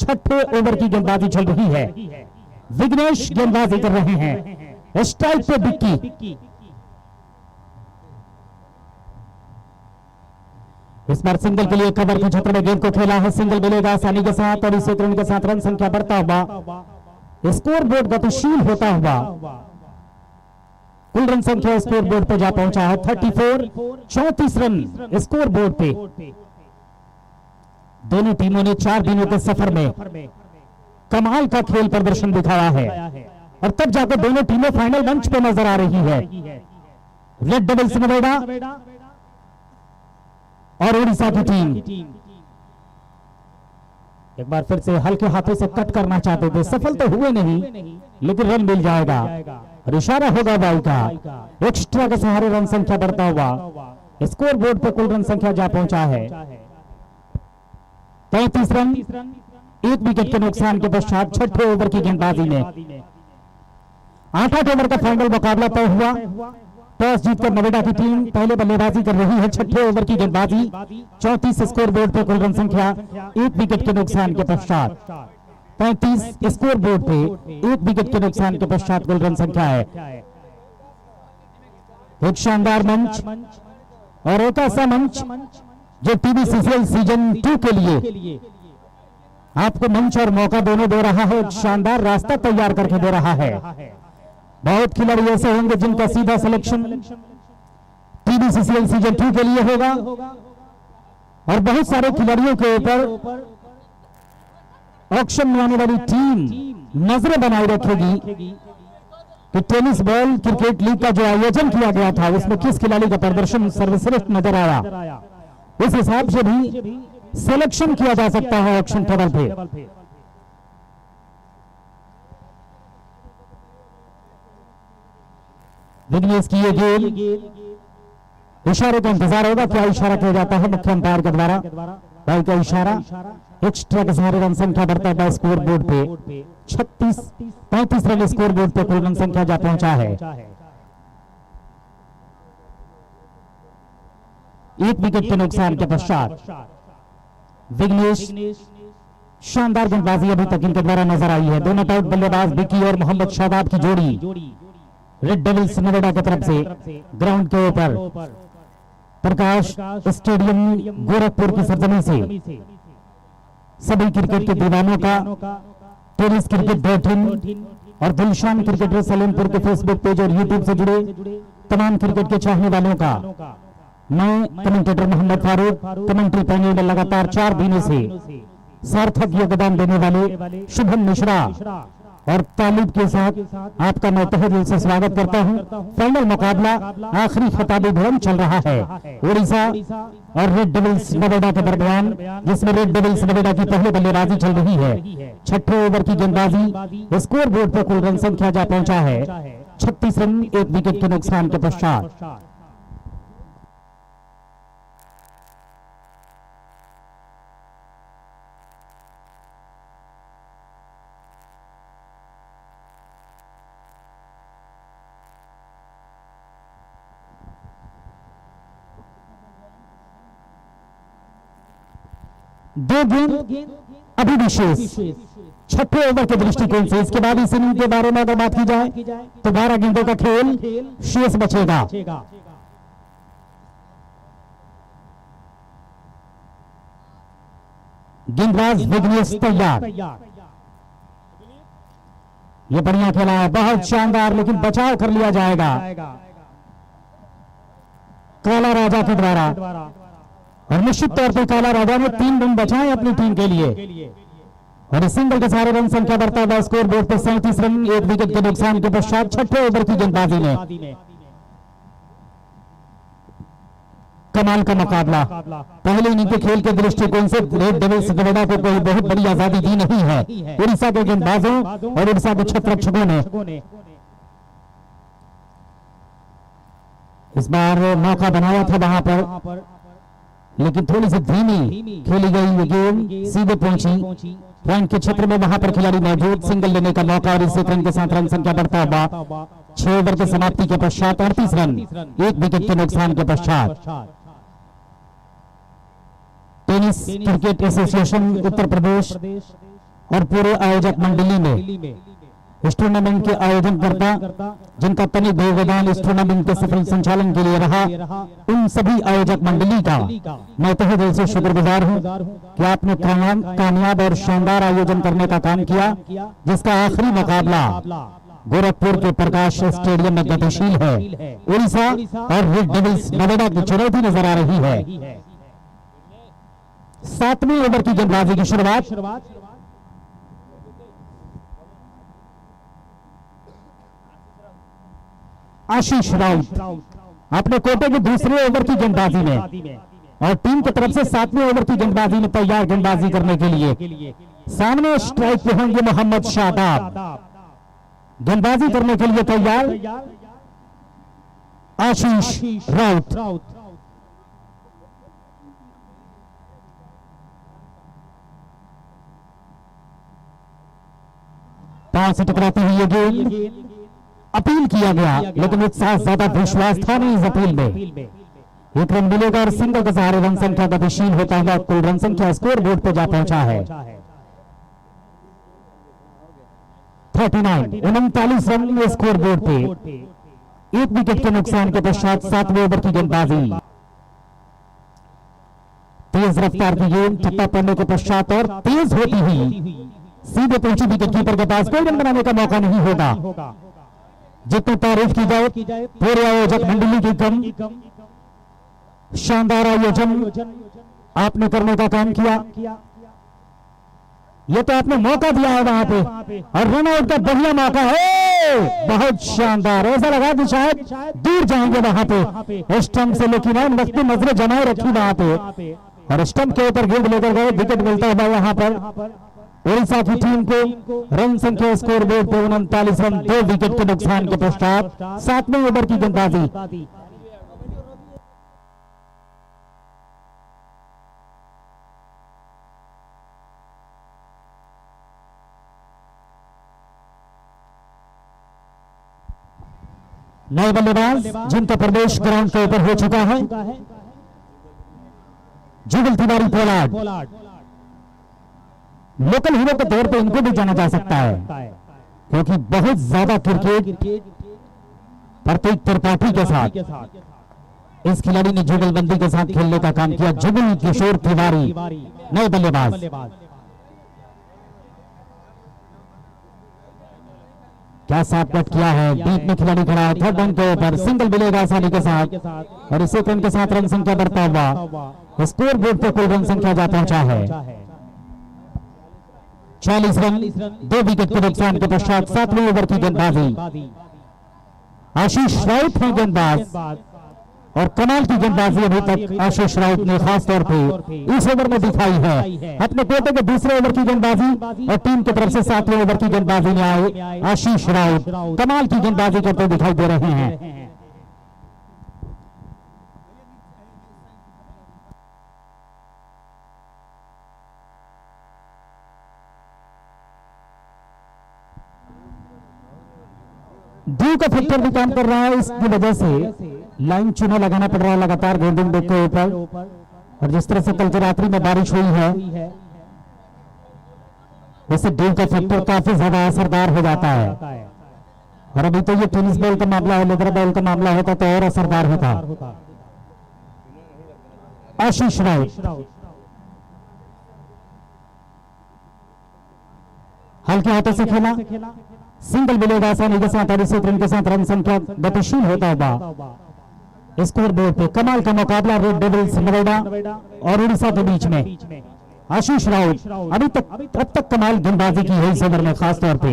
6ठे ओवर की गेंदबाजी चल रही है। विघ्नेश गेंदबाजी कर रहे हैं, स्ट्राइक पे बिक्की। इस बार सिंगल के लिए कवर के क्षेत्र में गेंद को खेला है, सिंगल मिलेगा आसानी के साथ और इस रन के साथ रन संख्या बढ़ता हुआ, स्कोर बोर्ड गतिशील होता हुआ कुल रन संख्या स्कोर बोर्ड पे जा पहुंचा है 34, 34 रन स्कोर बोर्ड पे। दोनों टीमों ने 4 दिनों के सफर में कमाल का खेल प्रदर्शन दिखाया है और तब जाकर दोनों टीमें फाइनल मंच पे नजर आ रही है। रेड डेविल्स नोएडा और उड़ीसा की टीम एक बार फिर से हल्के हाथों से कट करना चाहते थे, सफल तो हुए नहीं, लेकिन रन मिल जाएगा और इशारा होगा बॉल का। एक्स्ट्रा के सहारे रन संख्या बढ़ता हुआ स्कोर बोर्ड पर कुल रन संख्या जा पहुंचा है 33 रन, 1 विकेट के नुकसान के पश्चात 6ठे ओवर की गेंदबाजी में 8 ओवर का फाइनल मुकाबला तय हुआ। टॉस जीतकर नोएडा की टीम पहले बल्लेबाजी कर रही है। 6ठे ओवर की गेंदबाजी, 34 स्कोर बोर्ड पर कुल रन संख्या, 1 विकेट के नुकसान के पश्चात 35 स्कोर बोर्ड पे, 1 विकेट के नुकसान के पश्चात कुल रन संख्या है। एक शानदार मंच और एक ऐसा मंच जो TBCCL सीजन 2 के लिए आपको मंच और मौका दोनों दे रहा है, एक शानदार रास्ता तैयार करके दे रहा है। बहुत खिलाड़ी ऐसे होंगे जिनका सीधा सिलेक्शन TBCCL सीजन 2 के लिए होगा और बहुत सारे खिलाड़ियों के ऊपर ऑक्शन में आने वाली टीम नजरें बनाए रखेगी कि टेनिस बॉल क्रिकेट लीग का जो आयोजन किया गया था उसमें किस खिलाड़ी का प्रदर्शन सर्वश्रेष्ठ नजर आया। उस हिसाब से भी सिलेक्शन किया जा सकता है ऑक्शन टेबल पे। विघ्नेश की ये गेंद, इशारे का इंतजार होगा, क्या इशारा किया जाता है मुख्य अंपायर के द्वारा। बॉल का इशारा, एक्स्ट्रा के सहारे रन संख्या बढ़ता है स्कोर बोर्ड पे 35 रन स्कोर बोर्ड पे कुल रन संख्या जा पहुंचा है। 1 विकेट के नुकसान के पश्चात विघ्नेश, शानदार गेंदबाजी अभी तक इनके द्वारा नजर आई है। दोनों आउट बल्लेबाज बिकी और मोहम्मद शादाब की जोड़ी रेड डेविल्स नोएडा की तरफ से ग्राउंड के ऊपर प्रकाश स्टेडियम गोरखपुर की सरजमी से सभी क्रिकेट के दीवानों का टेनिस क्रिकेट और दिलशान क्रिकेटर सलेमपुर के फेसबुक पेज और यूट्यूब से जुड़े तमाम क्रिकेट के चाहने वालों का मैं commentator Mohammad Farooq commentary panel में लगातार 4 दिनों से सार्थक योगदान देने वाले शुभम मिश्रा और तालीब के साथ आपका मैं तहे दिल से स्वागत करता हूं। फाइनल मुकाबला आखिरी खिताबी भिड़ंत चल रहा है उड़ीसा और रेड डेविल्स नोएडा के दरमियान, जिसमें रेड डेविल्स नोएडा की पहले बल्लेबाजी चल रही है। छठे ओवर की गेंदबाजी, स्कोर बोर्ड पर कुल रन संख्या जा पहुंचा है 36 रन 1 विकेट के नुकसान के पश्चात। दो गेंद अभी विशेष छठे ओवर के दृष्टिकोण से। इसके बाद इस इनिंग के बारे में अगर बात की जाए तो 12 गेंदों का खेल शेष बचेगा। गेंदबाज विघ्नेश तैयार, ये बढ़िया खेला है, बहुत शानदार, लेकिन बचाव कर लिया जाएगा काला राजा के द्वारा। और निश्चित तौर पर काला राजा ने 3 रन बचाए अपनी टीम के लिए और इस सिंगल के सारे रन संख्या बढ़ता हुआ स्कोर बोर्ड पर 37 रन 1 विकेट के नुकसान के पश्चात छठे ओवर की गेंदबाजी में कमाल का मुकाबला। पहले इनिंग के खेल के दृष्टिकोण से रेड डेविल्स नोएडा को कोई बहुत बड़ी आजादी दी नहीं है उड़ीसा के गेंदबाजों और उड़ीसा के क्षेत्ररक्षकों ने। इस बार मौका बनाया था वहां पर, लेकिन थोड़ी सी धीमी खेली गई ये गेंद सीधे पहुंची पॉइंट के क्षेत्र में। वहां पर खिलाड़ी मौजूद, सिंगल लेने का मौका और इस रन के साथ रन संख्या बढ़ता हुआ 6 ओवर की समाप्ति के पश्चात 38 रन 1 विकेट के नुकसान के पश्चात। Tennis cricket association Uttar Pradesh और पूरे आयोजक मंडली में इस टूर्नामेंट के आयोजनकर्ता, जिनका तनिक योगदान इस टूर्नामेंट के सफल संचालन के लिए रहा, उन सभी आयोजक मंडली का मैं तहे दिल से शुक्रगुजार हूं कि आपने कामयाब और शानदार आयोजन करने का काम किया, जिसका आखिरी मुकाबला गोरखपुर के प्रकाश स्टेडियम में गतिशील है। उड़ीसा और रेड डेविल्स नोएडा की चुनौती नजर आ रही है। 7वें ओवर की गेंदबाजी की शुरुआत। आशीष राउत अपने कोटे के दूसरे ओवर की गेंदबाजी में और टीम की तरफ से 7वें ओवर की गेंदबाजी में तैयार गेंदबाजी करने के लिए। सामने स्ट्राइक पे होंगे मोहम्मद शादाब, गेंदबाजी करने के लिए तैयार आशीष राउत। पांव से टकराती हुई ये गेंद अपील किया गया, लेकिन उत्साह ज्यादा विश्वास था नहीं इस अपील में। एक रन मिलेगा और सिंगल के सहारे रन संख्या गतिशील होता हुआ कुल रन संख्या स्कोर बोर्ड पर जा पहुंचा है 39 रन स्कोर बोर्ड पे 1 विकेट के नुकसान के पश्चात 7वें ओवर की गेंदबाजी। तेज रफ्तार की गेंद छक्का पड़ने के पश्चात और तेज होती हुई सीधे पहुंची विकेट कीपर के पास कोई रन बनाने का मौका नहीं होगा। जितनी तारीफ की जाए पूरे आयोजक मंडली की कम। शानदार आयोजन आपने करने का काम किया, ये तो आपने मौका दिया है वहां पे और रन आउट का बढ़िया मौका है, बहुत शानदार। ऐसा लगा कि शायद दूर जाएंगे वहां पे स्टंप से, लेकिन वक्त नजरें जमाए रखी वहां पे और स्टंप के ऊपर गेंद लेकर गए। विकेट मिलता हुआ वहां पर उड़ीसा की टीम को रन संख्या स्कोर बोर्ड पर 39 रन 2 विकेट के नुकसान के पश्चात 7वें ओवर की गेंदबाजी। नए बल्लेबाज जिनका प्रवेश ग्राउंड के ऊपर हो चुका है, जुगल तिवारी पोलार्ड। लोकल हीरो के तौर पे इनको भी जाना जा सकता है, क्योंकि बहुत ज्यादा क्रिकेट प्रत्येक त्रिपाठी के साथ इस खिलाड़ी ने जुगलबंदी के साथ खेलने का काम किया। जुगल किशोर तिवारी नए बल्लेबाज। क्या साफ कट किया है, बीच में खिलाड़ी खड़ा है, थर्ड रन के ऊपर सिंगल मिलेगा आसानी के साथ और इसी रन के साथ रन संख्या बढ़ता हुआ स्कोर बोर्ड पर कुल रन संख्या जा पहुंचा है 40 रन 2 विकेट के नुकसान के पश्चात 7वें ओवर की गेंदबाजी। आशीष राउत है गेंदबाज और कमाल की गेंदबाजी अभी तक आशीष राउत ने खास तौर पे इस ओवर में दिखाई है। अपने कोटे के दूसरे ओवर की गेंदबाजी और टीम की तरफ से 7वें ओवर की गेंदबाजी में आए आशीष राउत कमाल की गेंदबाजी करते दिखाई दे रहे हैं। ड्यू का फैक्टर भी काम कर रहा है, इसकी वजह से लाइन चुना लगाना पड़ रहा है लगातार गेंदिंग के ऊपर। और जिस तरह से कल की रात्रि में बारिश हुई है इससे ड्यू का फैक्टर काफी ज्यादा असरदार हो जाता है। और अभी तो ये टेनिस बॉल का मामला है, लेदर बॉल का मामला होता तो और असरदार होता। आशीष राउत हल्के हाथों से खेला, सिंगल विलेज आसानी के साथ 38 रन के साथ रन संख्या गतिशील होता हुआ स्कोर बोर्ड पे कमाल का मुकाबला रेड डेविल्स नोएडा और उड़ीसा के बीच में। आशीष राउत अभी तक अब तक कमाल गेंदबाजी की है इस ओवर में, खास तौर पे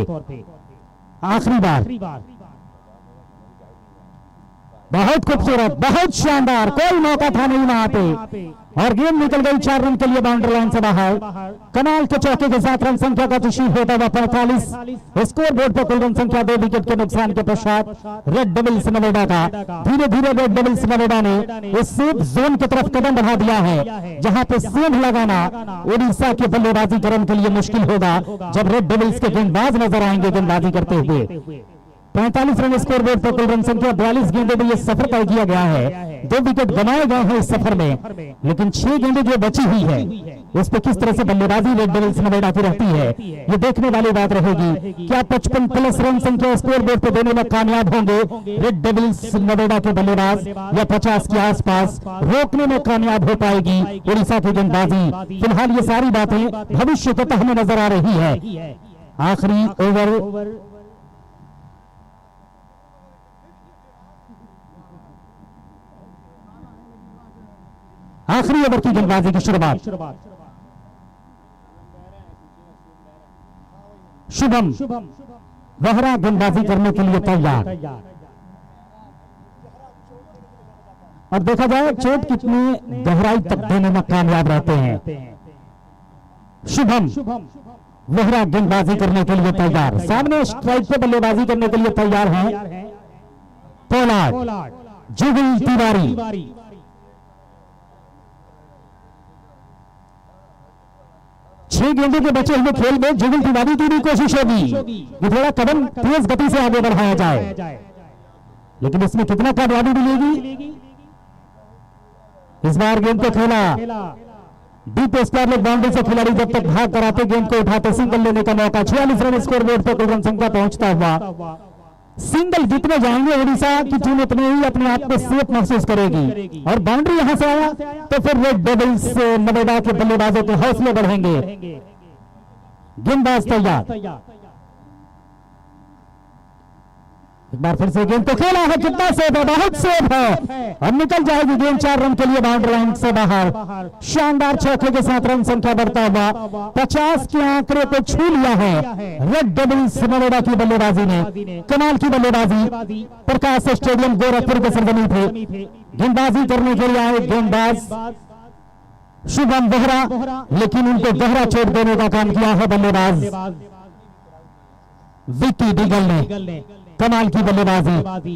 आखिरी बार बहुत खूबसूरत, बहुत शानदार, कोई मौका था नहीं वहां पे और गेंद निकल गई 4 रन के लिए बाउंड्री लाइन से बाहर। कमाल के चौके के साथ रन संख्या का तशील होता हुआ 45 स्कोर बोर्ड पर कुल रन संख्या 2 विकेट के नुकसान के पश्चात रेड डेविल्स नोएडा का धीरे धीरे रेड डेविल्स नोएडा ने इस सेफ जोन की तरफ कदम बढ़ा दिया है, जहां पे सेंध लगाना उड़ीसा के बल्लेबाजी करने के लिए मुश्किल होगा जब रेड डेविल्स के गेंदबाज नजर आएंगे गेंदबाजी करते हुए। 45 रन स्कोर बोर्ड पर कुल रन संख्या 42 गेंदों में यह सफर तय किया गया है। 2 विकेट गंवाए गए हैं इस सफर में, लेकिन 6 गेंदें जो बची हुई है उस पर किस तरह से बल्लेबाजी रेड डेविल्स नोएडा की रहती है ये देखने वाली बात रहेगी। क्या 55 प्लस रन संख्या स्कोर बोर्ड पर देने में कामयाब होंगे रेड डेविल्स नोएडा के बल्लेबाज या 50 के आसपास रोकने में कामयाब हो पाएगी उड़ीसा की गेंदबाजी। फिलहाल ये सारी बातें भविष्य को हमें नजर आ रही है। आखिरी ओवर आखिरी ओवर की गेंदबाजी की शुरुआत। शुभम वहरा गेंदबाजी करने के लिए तैयार और देखा जाए चोट कितनी गहराई तक देने में कामयाब रहते हैं। शुभम वहरा गेंदबाजी करने के लिए तैयार, सामने स्ट्राइक पे बल्लेबाजी करने के लिए तैयार हैं पोलार्ड, जुगल तिवारी। छह गेंदों के बचे हुए खेल में जुगल तिवारी की भी कोशिश होगी कि थोड़ा कदम तेज गति से आगे बढ़ाया जाए, लेकिन इसमें कितना कामयाबी मिलेगी। इस बार गेंद को खेला डीप स्क्वायर बाउंड्री से खिलाड़ी जब तक भाग कराते गेंद को उठाते सिंगल लेने का मौका। 46 रन स्कोर बोर्ड पर कुल रन संख्या पहुंचता हुआ सिंगल जितने जाएंगे उड़ीसा की टीम उतने ही अपने आप में सेफ महसूस करेगी और बाउंड्री यहां से आया तो फिर रेड डेविल्स नोएडा के बल्लेबाजों के हौसले बढ़ेंगे। गेंदबाज तैयार, एक बार फिर से गेंद को खेला है, कितना सेफ है, बहुत सेफ है और निकल जाएगी गेंद 4 रन के लिए बाउंड्री लाइन से बाहर। शानदार चौके के साथ रन संख्या बढ़ता हुआ 50 के आंकड़े को छू लिया है रेड डेविल्स नोएडा की बल्लेबाजी ने। कमाल की बल्लेबाजी प्रकाश स्टेडियम गोरखपुर के सरजमी थे। गेंदबाजी करने के लिए आए गेंदबाज शुभम वहरा, लेकिन उनको गहरा चोट देने का काम किया है बल्लेबाज विक्की डिगल ने। कमाल की बल्लेबाजी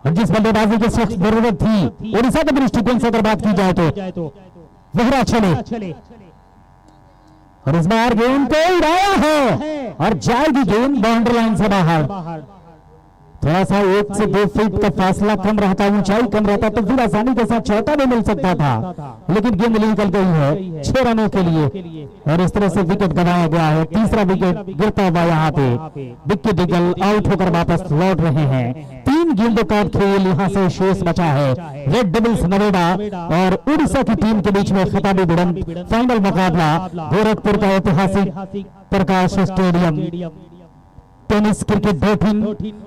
और जिस बल्लेबाजी की सख्त जरूरत थी उड़ीसा के दृष्टिकोण से अगर बात की जाए तो वहरा चले और इस बार गेंद को उड़ाया है और जाएगी गेंद बाउंड्री लाइन से बाहर। थोड़ा सा 1 से 2 फीट का फासला कम रहता, ऊंचाई कम रहता तो फिर आसानी के साथ चौका भी मिल सकता था, लेकिन गेंद निकल गई है 6 रनों के लिए और इस तरह से विकेट गंवाया गया है। तीसरा विकेट गिरता हुआ यहाँ पे विक्की डिगल आउट होकर वापस लौट रहे हैं। 3 गेंदों का खेल यहाँ से शेष बचा है। रेड डेविल्स नोएडा और उड़ीसा की टीम के बीच में खिताबी भिड़ंत फाइनल मुकाबला गोरखपुर का ऐतिहासिक प्रकाश स्टेडियम टेनिस क्रिकेट 2 टीम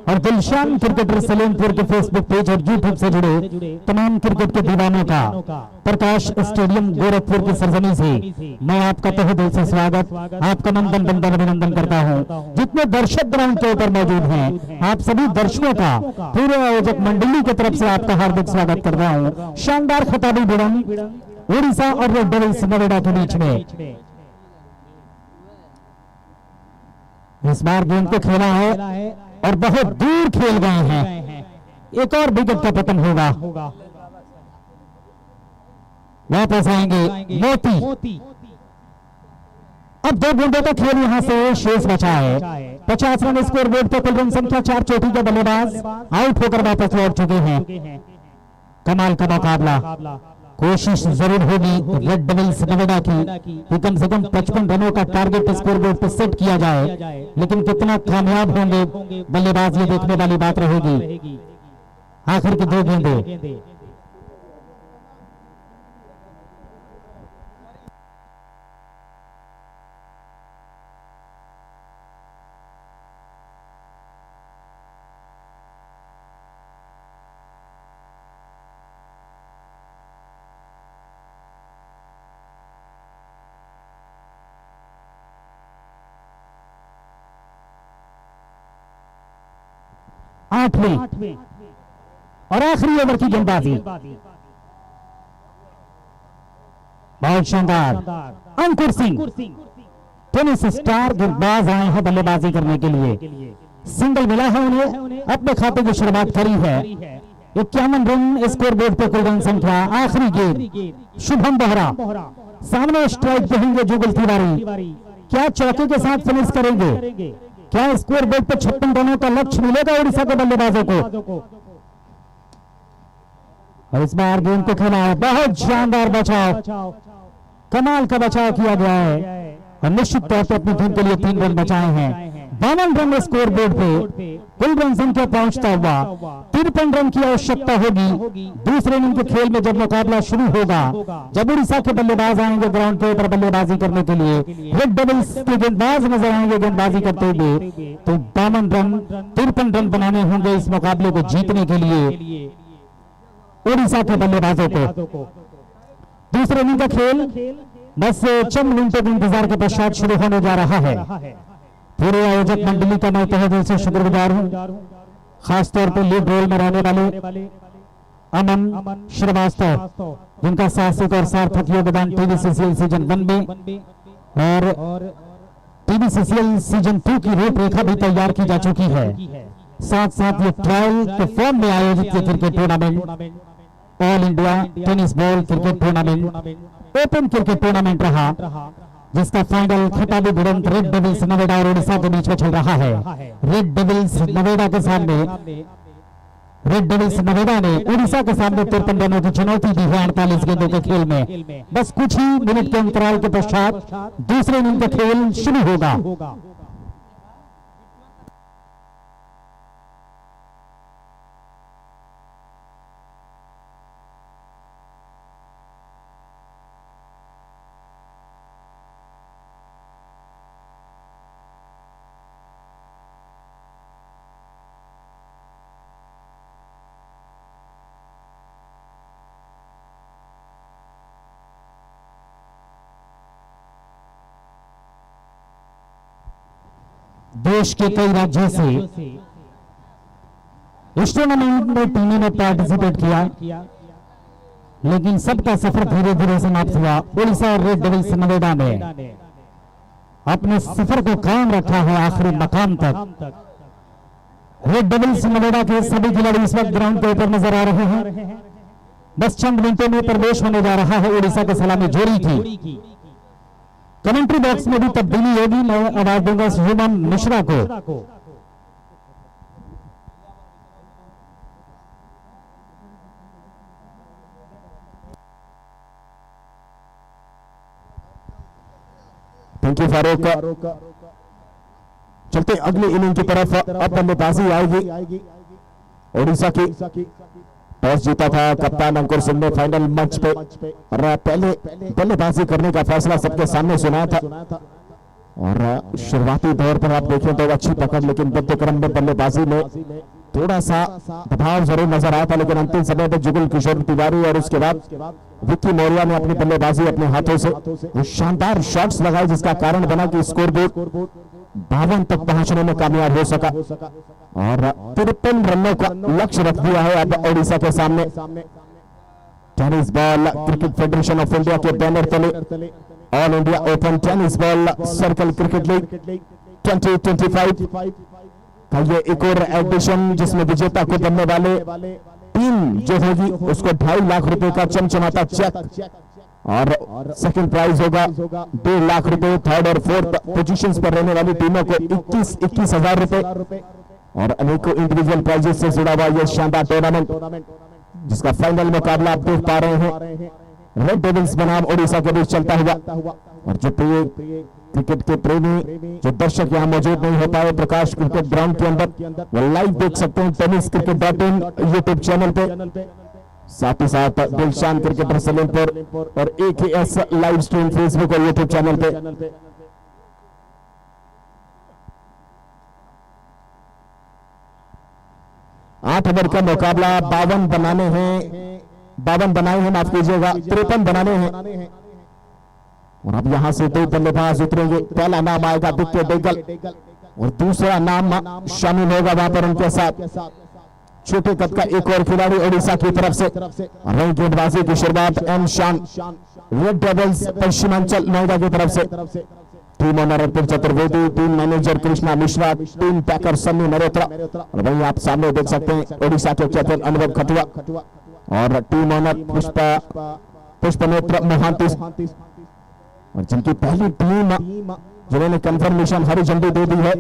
और दिलशान क्रिकेटर सलेमपुर के फेसबुक पेज और यूट्यूब से जुड़े तमाम क्रिकेट के दीवानों का प्रकाश स्टेडियम गोरखपुर की सरजमी से मैं आपका तहे दिल से स्वागत, आपका नंदन बंदन अभिनंदन करता हूं। जितने दर्शक ग्राउंड के ऊपर मौजूद हैं, आप सभी दर्शकों का पूरे आयोजक मंडली की तरफ से आपका हार्दिक स्वागत कर रहा हूं। शानदार खिताबी भिड़ंत उड़ीसा और रेड डेविल्स नोएडा के बीच में इस बार गेंद को खेला है और बहुत दूर खेल गए हैं। एक और विकेट का पतन होगा। वापस आएंगे मोती। अब 2 गेंदों का खेल यहां से शेष बचा है। 50 रन स्कोर बोर्ड पर कुल रन संख्या 4। चोटी के बल्लेबाज आउट होकर वापस लौट चुके हैं। कमाल का मुकाबला। कोशिश जरूर होगी रेड डेविल्स नोएडा की कि कम से कम 55 रनों का टारगेट स्कोर बोर्ड पर सेट किया जाए, लेकिन कितना कामयाब होंगे बल्लेबाज ये देखने वाली बात रहेगी। आखिर की 2 गेंदें। आठवीं और आखिरी ओवर की गेंदबाजी। बहुत शानदार। अंकुर सिंह टेनिस स्टार गेंदबाज आए हैं बल्लेबाजी करने के लिए। सिंगल मिला है उन्हें, अपने खाते की शुरुआत करी है। 51 रन स्कोर बोर्ड पर कुल रन संख्या। आखिरी गेंद शुभम बोहरा सामने स्ट्राइक पे होंगे जुगल तिवारी। क्या चौके के साथ फिनिश करेंगे? क्या स्कोर बोर्ड पर 56 रनों का लक्ष्य मिलेगा उड़ीसा के बल्लेबाजों को? और इस बार गेंद को खेला है। बहुत शानदार बचाव, कमाल का बचाव किया गया है और निश्चित तौर पर अपनी टीम के लिए 3 रन बचाए हैं। 52 रन स्कोर बोर्ड पे कुल रन संख्या पहुंचता हुआ 53 रन की आवश्यकता होगी दूसरे इनिंग के खेल में जब मुकाबला शुरू होगा, जब उड़ीसा के बल्लेबाज आएंगे ग्राउंड के ऊपर बल्लेबाजी करने के लिए। रेड डेविल्स के गेंदबाज नजर आएंगे गेंदबाजी करते हुए, तो 52 रन 53 रन बनाने होंगे इस मुकाबले को जीतने के लिए उड़ीसा के बल्लेबाजों को। दूसरे इनिंग का खेल बस चंद मिनटों के इंतजार के पश्चात शुरू होने जा रहा है। पूरे आयोजक मंडली का मैं तहे दिल से शुक्रगुजार हूं, खासतौर पर लीड रोल में रहने वाले अमन श्रीवास्तव, जिनका साहसिक और सार्थक योगदान टीबीसीसीएल सीजन 1 में और टीबीसीसीएल सीजन 2 की रूपरेखा भी तैयार की जा चुकी है। साथ साथ ये ट्रायल के फॉर्म में आयोजित cricket tournament, all India tennis ball cricket tournament, open cricket tournament रहा, जिसका फाइनल खिताबी भिड़ंत रेड डेविल्स नोएडा और उड़ीसा के बीच में चल रहा है। रेड डेविल्स नोएडा के सामने रेड डेविल्स नोएडा ने उड़ीसा के सामने 53 रनों की चुनौती दी है 48 गेंदों के खेल में। बस कुछ ही मिनट के अंतराल के पश्चात दूसरे इनिंग का खेल शुरू होगा। देश के कई राज्यों से इस टूर्नामेंट में टीमों ने पार्टिसिपेट किया, लेकिन सबका सफर धीरे धीरे समाप्त हुआ। उड़ीसा और रेड डेविल्स नोएडा ने अपने सफर को कायम रखा है आखिरी मकाम तक। रेड डेविल्स नोएडा के सभी खिलाड़ी इस वक्त ग्राउंड के ऊपर नजर आ रहे हैं। बस चंद मिनटों में प्रवेश होने जा रहा है उड़ीसा के सलामी जोड़ी की। कमेंट्री बॉक्स में भी तब्दीली होगी। मैं आवाज दूंगा सुमन मिश्रा को। Thank you Farooq. चलते अगली इनिंग की तरफ। अब बल्लेबाजी आएगी उड़ीसा की। टॉस जीता था कप्तान अंकुर सिंह ने फाइनल मंच पे और पहले बल्लेबाजी करने का फैसला सबके सामने सुनाया था। और शुरुआती दौर पर आप देखें तो अच्छी पकड़, लेकिन मध्य क्रम में बल्लेबाजी में थोड़ा सा दबाव जरूर नजर आया था, लेकिन अंतिम समय में जुगल किशोर तिवारी और उसके बाद विक्की मौर्य ने अपनी बल्लेबाजी अपने हाथों से वो शानदार शॉट्स लगाए, जिसका कारण बना कि स्कोर बोर्ड 52 तक पहुंचने में कामयाब हो सका और 53 रनों का लक्ष्य रख दिया है अब ओडिशा के सामने। Tennis ball cricket federation of India के बैनर तले all India open tennis ball circle cricket league 2025 का ये एक और एडिशन, जिसमें विजेता को बनने वाले टीम जो होगी उसको 2.5 लाख रुपए का चमचमाता चेक और सेकंड प्राइज होगा 2 लाख रुपए। थर्ड और फोर्थ पोजीशंस पर रहने वाली टीमों को 21,000 रुपए और अनेकों इंडिविजुअल प्राइजेस से जुड़ा हुआ यह शानदार टूर्नामेंट, जिसका फाइनल मुकाबला आप देख पा रहे हैं रेड डेविल्स बनाम ओडिशा के बीच चलता हुआ। और जो प्रिय क्रिकेट के प्रेमी जो दर्शक यहाँ मौजूद नहीं हो पाए प्रकाश क्रिकेट ग्राउंड के अंदर, वो लाइव देख सकते हैं tenniscricket.in यूट्यूब चैनल पे, साथ ही साथ दिलशान क्रिकेटर सलेमपुर और AKS लाइव स्ट्रीम फेसबुक और यूट्यूब चैनल पे। आठ ओवर का मुकाबला 52 बनाए हैं, माफ कीजिएगा 53 बनाने हैं और अब यहां से 2 बल्लेबाज उतरेंगे। पहला नाम आएगा विक्की डेगल और दूसरा नाम शामिल होगा वहां पर उनके साथ छोटे कद का एक और खिलाड़ी ओडिशा की तरफ से। रही गेंदबाजी की शुरुआत एम शान रेड डेविल्स पश्चिमांचल नोएडा की तरफ से। Team owner Arpit Chaturvedi, team manager Krishna Mishra, team packer Sunny Malhotra और वहीं आप सामने देख सकते हैं ओडिशा के कैप्टन अनुभव खटुआ और टीम ओनर पुष्पनेत्र मोहांती और जिनकी पहली टीम जिन्होंने कंफर्मेशन हरी झंडी दे दी है।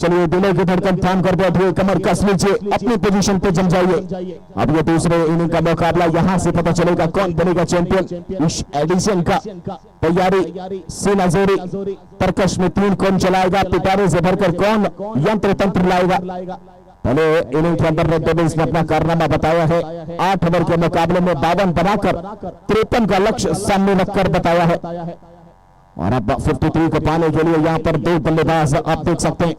चलिए दिलों की धड़कन थाम कर बैठिए, कमर कस लीजिए, अपनी पोजीशन पे जम जाइए। अब ये दूसरे इनिंग का मुकाबला, यहां से पता चलेगा कौन बनेगा चैंपियन इस एडिशन का। तैयारी सीना जोरी, तरकश में 3 कौन चलाएगा, पिटारे से भरकर कौन यंत्र तंत्र लाएगा। पहले इनिंग के अंदर रेड डेविल्स ने अपना कारनामा बताया है। 8 ओवर के मुकाबले में 52 बनाकर 53 का लक्ष्य सामने रखकर बताया है और अब 53 को पाने के लिए यहां पर 2 बल्लेबाज आप देख सकते हैं।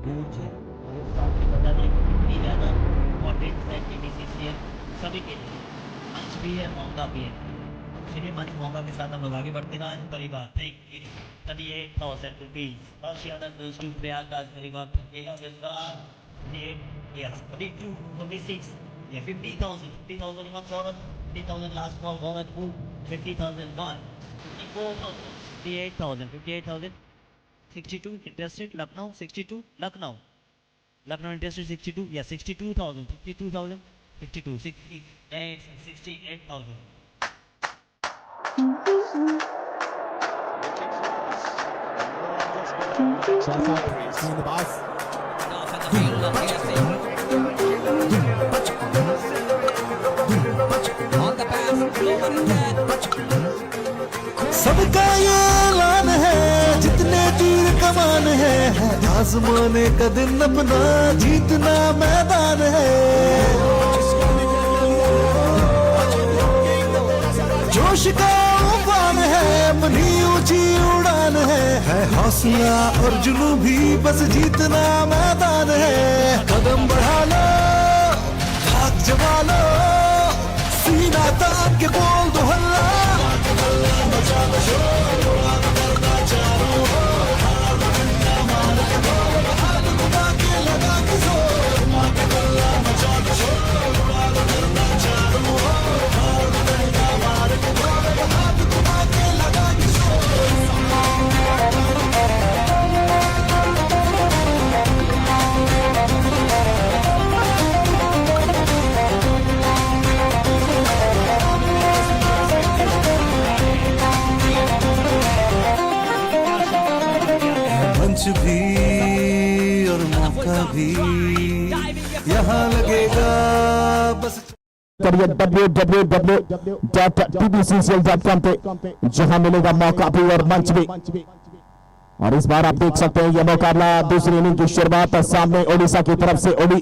गूंज है और साथ ही बता दें कि ज़्यादा इम्पोर्टेंट है टेनिस सभी के लिए मंच भी है, मौका भी है। चलिए मंच मौका के साथ हम लोग आगे बढ़ते हैं। करीब 38,000 रुपीज प्रयागराज करीब 50,000 50,000 last ball 50,000 58,000 62 interested Lucknow 62 Lucknow interested 62 yeah 62,000 52,000 52 68 68,000 सबका ये ऐलान है, जितने तीर कमान है आजमाने का दिन अपना, जीतना मैदान है। जोश का उफान है, अपनी ऊंची उड़ान है, है हौसला और जुनून भी, बस जीतना मैदान है। कदम बढ़ा लो, हाथ जमा लो, सीना तान के बोल दो हल्ला, मचा दो शोर, करना चारों ओर, हार ना मान के बोल, हाथ उठा के लगा के जोर, मार के गल्ला मचा दो शोर, करना चारों ओर, हार ना मान के बोल, हाथ उठा के लगा के जोर। मंच भी और मौका भी यहाँ लगेगा बस। करिए www.tbccl.com पे, जहां मिलेगा मौका भी और मंच भी। और इस बार आप देख सकते हैं यह मुकाबला दूसरी इनिंग की शुरुआत सामने ओडिशा की तरफ से ओडी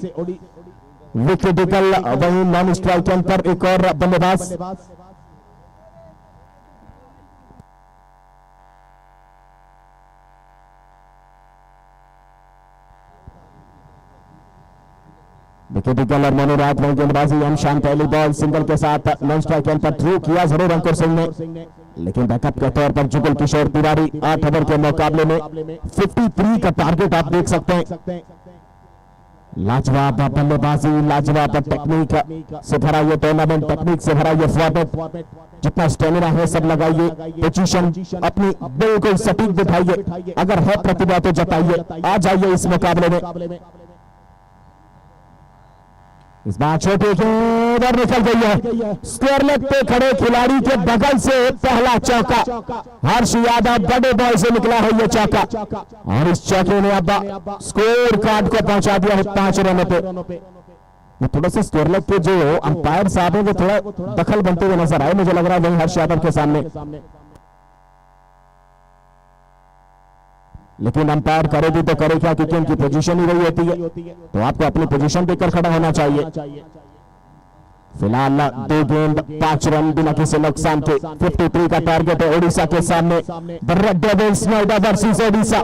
विकेटिकल, वहीं नॉन स्ट्राइक के अंदर एक और बल्लेबाज। विकेटिकल और मनोराज में गेंदबाजी। एम शान पहली बॉल सिंगल के साथ नॉन स्ट्राइक के अंदर थ्रू किया जरूर अंकुर सिंह ने, लेकिन बैकअप के तौर पर जुगल किशोर तिवारी 8 ओवर के मुकाबले में 53 का टारगेट आप देख सकते हैं। लाजवाब बल्लेबाजी, लाजवाब टेक्निक से भरा ये टूर्नामेंट, टेक्निक से भरा ये फॉर्मेट। जितना स्टेमिना है सब लगाइए, पोजीशन अपनी बिल्कुल सटीक बिठाइए, अगर है प्रतिभा तो जताइए, आ जाइए इस मुकाबले में। इस बार छोटे गेंद निकल गई है, स्क्वायर लेग पे खड़े खिलाड़ी के बगल से पहला चौका। हर्ष यादव बड़े बॉल से निकला है ये चौका, और इस चौके ने अब स्कोर कार्ड को पहुंचा दिया है 5 रनों पे। थोड़ा सा स्क्वायर लेग के जो अंपायर साहब है वो थोड़ा दखल बनते हुए नजर आए, मुझे लग रहा है वही हर्ष यादव के सामने। लेकिन अंपायर करे भी तो करे क्या, क्योंकि उनकी पोजीशन ही वही होती है, तो आपको अपनी पोजीशन देकर खड़ा होना चाहिए। फिलहाल 2 गेंद 5 रन बिना किसी नुकसान के 53 का टारगेट है ओडिशा के सामने। The Red Devils Noida versus Odisha,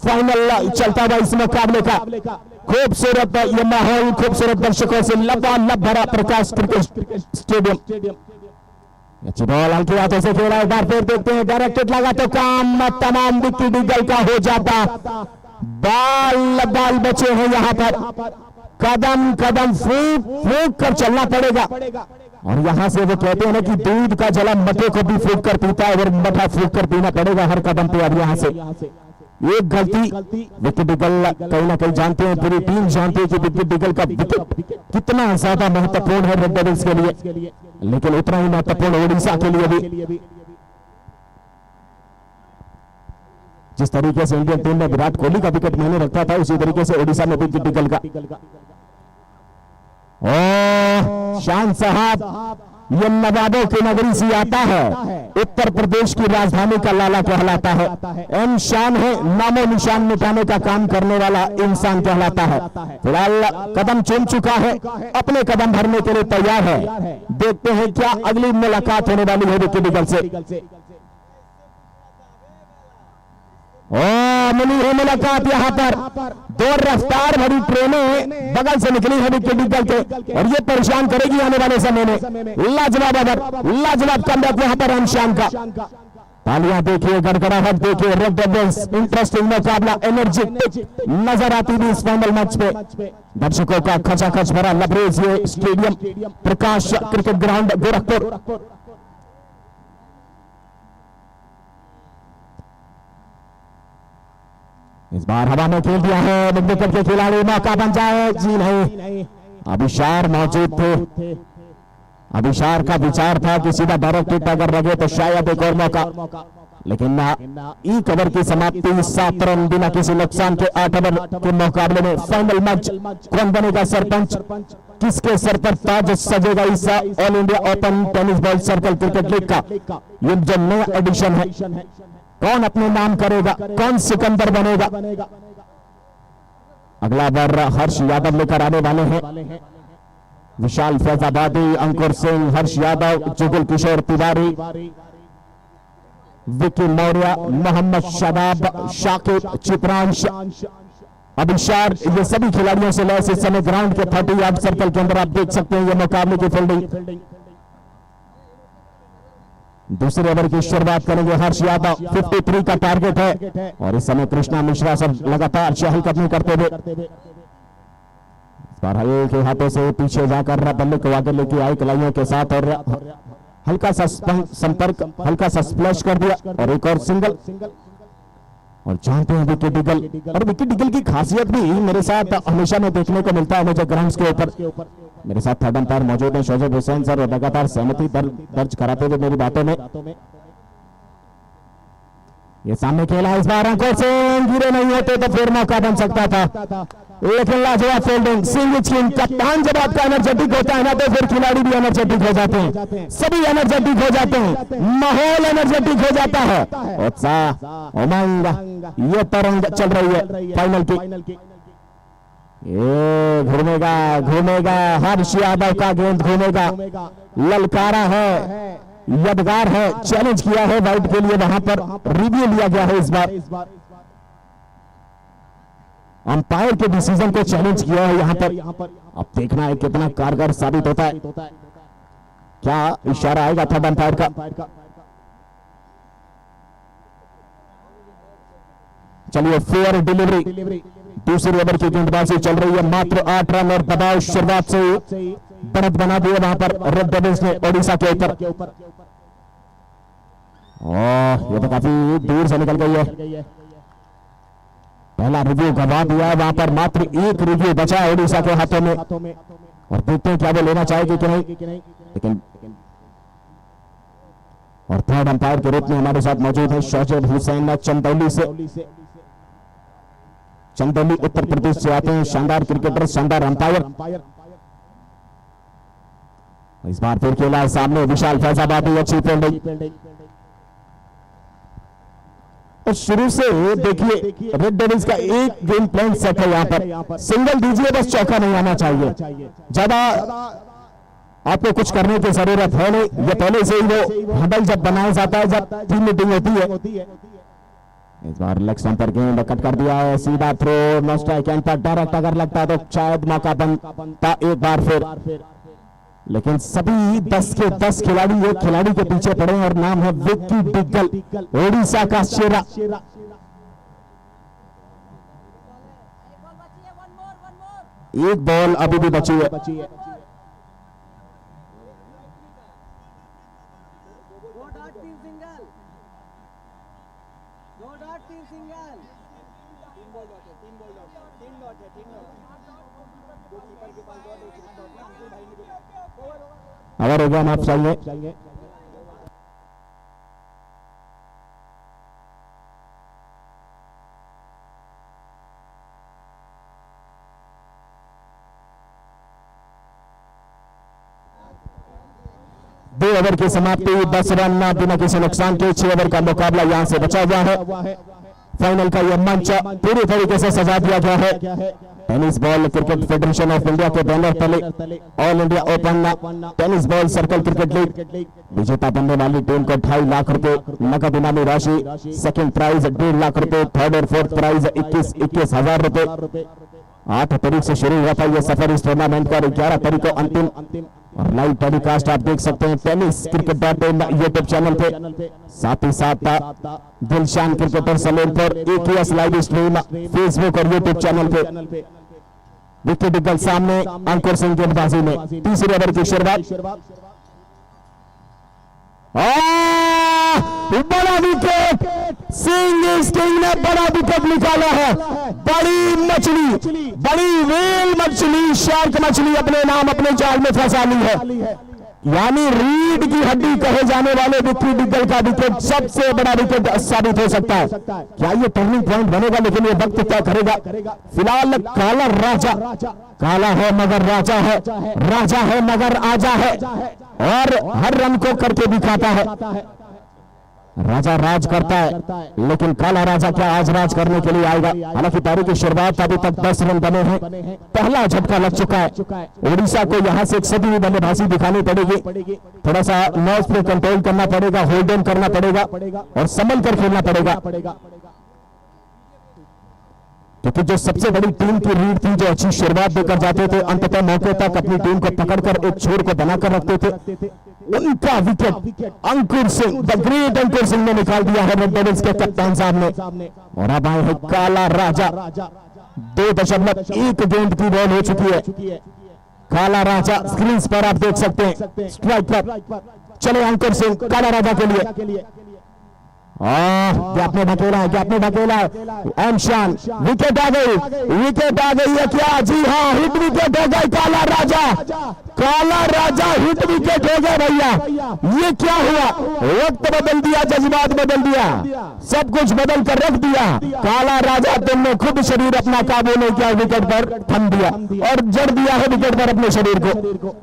final चलता हुआ इस मुकाबले का। खूबसूरत ये माहौल, खूबसूरत दर्शकों से लबालब भरा प्रकाश क्रिकेट स्टेडियम। अच्छी बॉल हल्की हाथों से खेला, एक बार फिर देखते हैं, डायरेक्टेड लगा तो काम तमाम विकेट ईगल का हो जाता। बाल बचे हैं यहाँ पर, कदम कदम फूक फूक कर चलना पड़ेगा। और यहाँ से वो कहते हैं ना कि दूध का जला मटे को भी फूक कर पीता है, और मठा फूक कर पीना पड़ेगा हर कदम पे। अब यहाँ से एक गलती विकेट ईगल कहीं ना कहीं जानते हैं, पूरी टीम जानती है कि विकेट ईगल का विकेट कितना ज्यादा महत्वपूर्ण है रेड डेविल्स के लिए, लेकिन उतना ही महत्वपूर्ण ओडिशा के लिए भी। जिस तरीके से इंडियन टीम में विराट कोहली का विकेट मायने रखता था, उसी तरीके से ओडिशा में भी विकेट ईगल का। शान साहब, ये नवाबों की नगरी से आता है, उत्तर प्रदेश की राजधानी का लाला कहलाता है। एम शान है, नामो निशान मिटाने का काम करने वाला इंसान कहलाता है। फिलहाल कदम चुन चुका है, अपने कदम भरने के लिए तैयार है। देखते हैं क्या अगली मुलाकात होने वाली है विकेट ईगल से। मिली है मुलाकात यहाँ पर, 2 रफ्तार भरी ट्रेनें बगल से निकली है विकेट ईगल के, और ये परेशान करेगी आने वाले समय में। लाजवाब ओवर, लाजवाब कमबैक यहाँ पर अनशान का। तालियां देखिए, गड़गड़ाहट देखिए, रेड डेविल्स इंटरेस्टिंग मुकाबला, एनर्जेटिक नजर आती थी इस फाइनल मैच पे। दर्शकों का खचाखच भरा लबरेज ये स्टेडियम, प्रकाश क्रिकेट ग्राउंड गोरखपुर। इस बार हवा में खेल दिया है विकेट के खिलाड़ी, मौका बन जाए। जी नहीं, अभिशार मौजूद थे, अभिशार का विचार था कि सीधा डायरेक्ट हिट अगर लगे तो शायद एक और मौका, लेकिन एक ओवर की समाप्ति 7 रन बिना किसी नुकसान के 8 ओवर के मुकाबले में। फाइनल मैच, कौन बनेगा सरपंच, किसके सर पर ताज सजेगा इस all India open tennis ball circle cricket league का ये जो नया एडिशन है, कौन अपने नाम करेगा, कौन सिकंदर बनेगा। अगला बार हर्ष यादव लेकर आने वाले हैं, विशाल फैजाबादी, अंकुर सिंह, हर्ष यादव, जुगल किशोर तिवारी, विकी मौर्य, मोहम्मद शादाब, शाकिब, चित्रांश, अभिशार, ये सभी खिलाड़ियों से लैस इस समय ग्राउंड के 30 यार्ड सर्कल के अंदर आप देख सकते हैं ये मुकाबले की फील्डिंग। दूसरे ओवर की शुरुआत करेंगे हर्ष यादव, 53 का टारगेट है और इस समय कृष्णा मिश्रा सब लगातार चहलकदमी करते हुए इस बार हल्के हाथों से पीछे जाकर बल्ले को आगे लेके आए कलाइयों के साथ और हल्का सा संपर्क, हल्का सा स्प्लैश कर दिया और एक और सिंगल। और जानते हैं विकेट ईगल, और विकेट ईगल की खासियत भी मेरे साथ हमेशा में देखने को मिलता है मुझे ग्राउंड्स के ऊपर। मेरे साथ थर्ड अंपायर मौजूद है शोजेब हुसैन सर, लगातार सहमति दर्ज कराते हुए मेरी बातों में। ये सामने खेला इस बार अंकुर सिंह, गिरे नहीं होते तो फिर मौका बन सकता था, लेकिन लाजवाब फील्डिंग। सिंह किंग कप्तान जब आपका एनर्जेटिक होता है ना तो फिर खिलाड़ी भी एनर्जेटिक हो जाते हैं, सभी एनर्जेटिक हो जाते हैं, माहौल एनर्जेटिक हो जाता है, उत्साह, उमंग, ये तरंग चल रही है फाइनल की। ये घूमेगा घूमेगा, हर्ष यादव का गेंद घूमेगा, ललकारा है, यादगार है, चैलेंज किया है वाइड के लिए, वहां पर रिव्यू लिया गया है इस बार, अंपायर के डिसीजन को चैलेंज किया है यहां पर। अब देखना है कितना कारगर साबित होता है, क्या इशारा आएगा थर्ड अंपायर का। चलिए फेयर डिलीवरी, दूसरी ओवर की गेंदबाजी चल रही है, मात्र 8 रन और दबाव शुरुआत से ही बढ़त बना दिए वहां पर रेड डेविल्स ने ओडिशा के ऊपर। ये तो काफी दूर से निकल गई है, पहला रिव्यू गवा दिया है वहां पर, मात्र एक रिव्यू बचा है ओडिशा के हाथों में और देखते हैं क्या वो लेना चाहेगी कि नहीं। लेकिन और थर्ड अंपायर के रूप में हमारे साथ मौजूद है शोजेब हुसैन चंदौली से, चंदौली उत्तर प्रदेश से आते हैं, शानदार क्रिकेटर, शानदार अंपायर। इस बार फिर खेला है सामने विशाल फैजाबादी, अच्छी फील्डिंग। और शुरू से देखिए रेड डेविल्स का एक गेम प्लान सेट है, यहाँ पर सिंगल दीजिए बस, चौका नहीं आना चाहिए, ज्यादा आपको कुछ करने की जरूरत है नहीं। ये पहले से ही वो हडल जब बनाया जाता है, जब टीम मीटिंग होती है। इस बार लेग स्टंप पर गेंद कट कर दिया है, सीधा थ्रो, नो स्ट्राइक एंड पर डायरेक्ट अगर लगता तो शायद मौका बनता एक बार फिर, लेकिन सभी 10 के 10 खिलाड़ी एक खिलाड़ी के पीछे पड़े और नाम है विक्की डिगल, ओडिशा का शेरा। एक बॉल अभी भी बची है, अगर होगा आप चाहिए। दो ओवर की समाप्ति, 10 रन बिना किसी नुकसान के, 6 ओवर का मुकाबला यहां से बचा हुआ है। फाइनल का यह मंच पूरी तरीके से सजा दिया गया है। Tennis ball cricket federation of India के बैनर तले all India open tennis ball circle cricket league, विजेता बनने वाली टीम को 2.5 लाख रुपए नकद इनामी राशि, सेकंड प्राइज 1.5 लाख रुपए, थर्ड और फोर्थ प्राइज 21,000 रुपए। 8 तारीख से शुरू हुआ था यह सफर इस टूर्नामेंट का, 11 तारीख को अंतिम, और लाइव टेलीकास्ट आप देख सकते हैं tenniscricket.in यूट्यूब चैनल पे, साथ ही साथ Dilshan cricketer Salempur AKS live stream Facebook और यूट्यूब चैनल पे। विकेट डिगल सामने, अंकुर सिंह गेंदबाजी में, तीसरे ओवर की शुरुआत, बड़ा विकेट, सिंह किंग ने बड़ा विकेट निकाला है। बड़ी मछली, बड़ी वेल मछली, शार्क मछली अपने नाम अपने जाल में फंसा ली है, यानी रीढ़ की हड्डी कहे जाने वाले विक्की डिगल का विकेट सबसे बड़ा विकेट साबित हो सकता है। क्या ये टर्निंग पॉइंट बनेगा, लेकिन ये वक्त क्या करेगा। फिलहाल काला राजा, काला है मगर राजा है, राजा है मगर आजा है, और हर रन को करके दिखाता है। राजा राज करता है, लेकिन काला राजा क्या आज राज करने के लिए आएगा? हालांकि पारी की शुरुआत अभी तक 10 रन बने हैं, पहला झटका लग चुका है। उड़ीसा को यहां से एक सदी हुई बल्लेबाजी दिखानी पड़ेगी, थोड़ा सा नॉइज पे कंट्रोल करना पड़ेगा, होल्ड ऑन करना पड़ेगा और संभल कर खेलना पड़ेगा, क्योंकि जो सबसे बड़ी टीम की रीढ़ थी, जो अच्छी शुरुआत देकर जाते थे, अंततः मौके तक अपनी टीम को पकड़कर एक छोर को बनाकर रखते थे, उनका wicket Ankur Singh, the great Ankur Singh ने निकाल दिया है रेड डेविल्स के कप्तान साहब ने। और अब आए हैं काला राजा, 2.1 गेंद की बॉल हो चुकी है। काला राजा स्क्रीन पर आप देख सकते हैं, स्ट्राइक पर चले अंकुर सिंह काला राजा के लिए। गैप में ढकेला है, गैप में ढकेला है, एमशान, विकेट आ गई, विकेट आ गई है क्या? जी हाँ, हिट विकेट हो गई, काला राजा, काला राजा हिट विकेट हो गया भैया। ये क्या हुआ? वक्त बदल दिया, जज्बात बदल दिया, सब कुछ बदल कर रख दिया। काला राजा तुमने खुद शरीर अपना काबू नहीं किया, विकेट पर थम दिया और जड़ दिया है विकेट पर अपने शरीर को।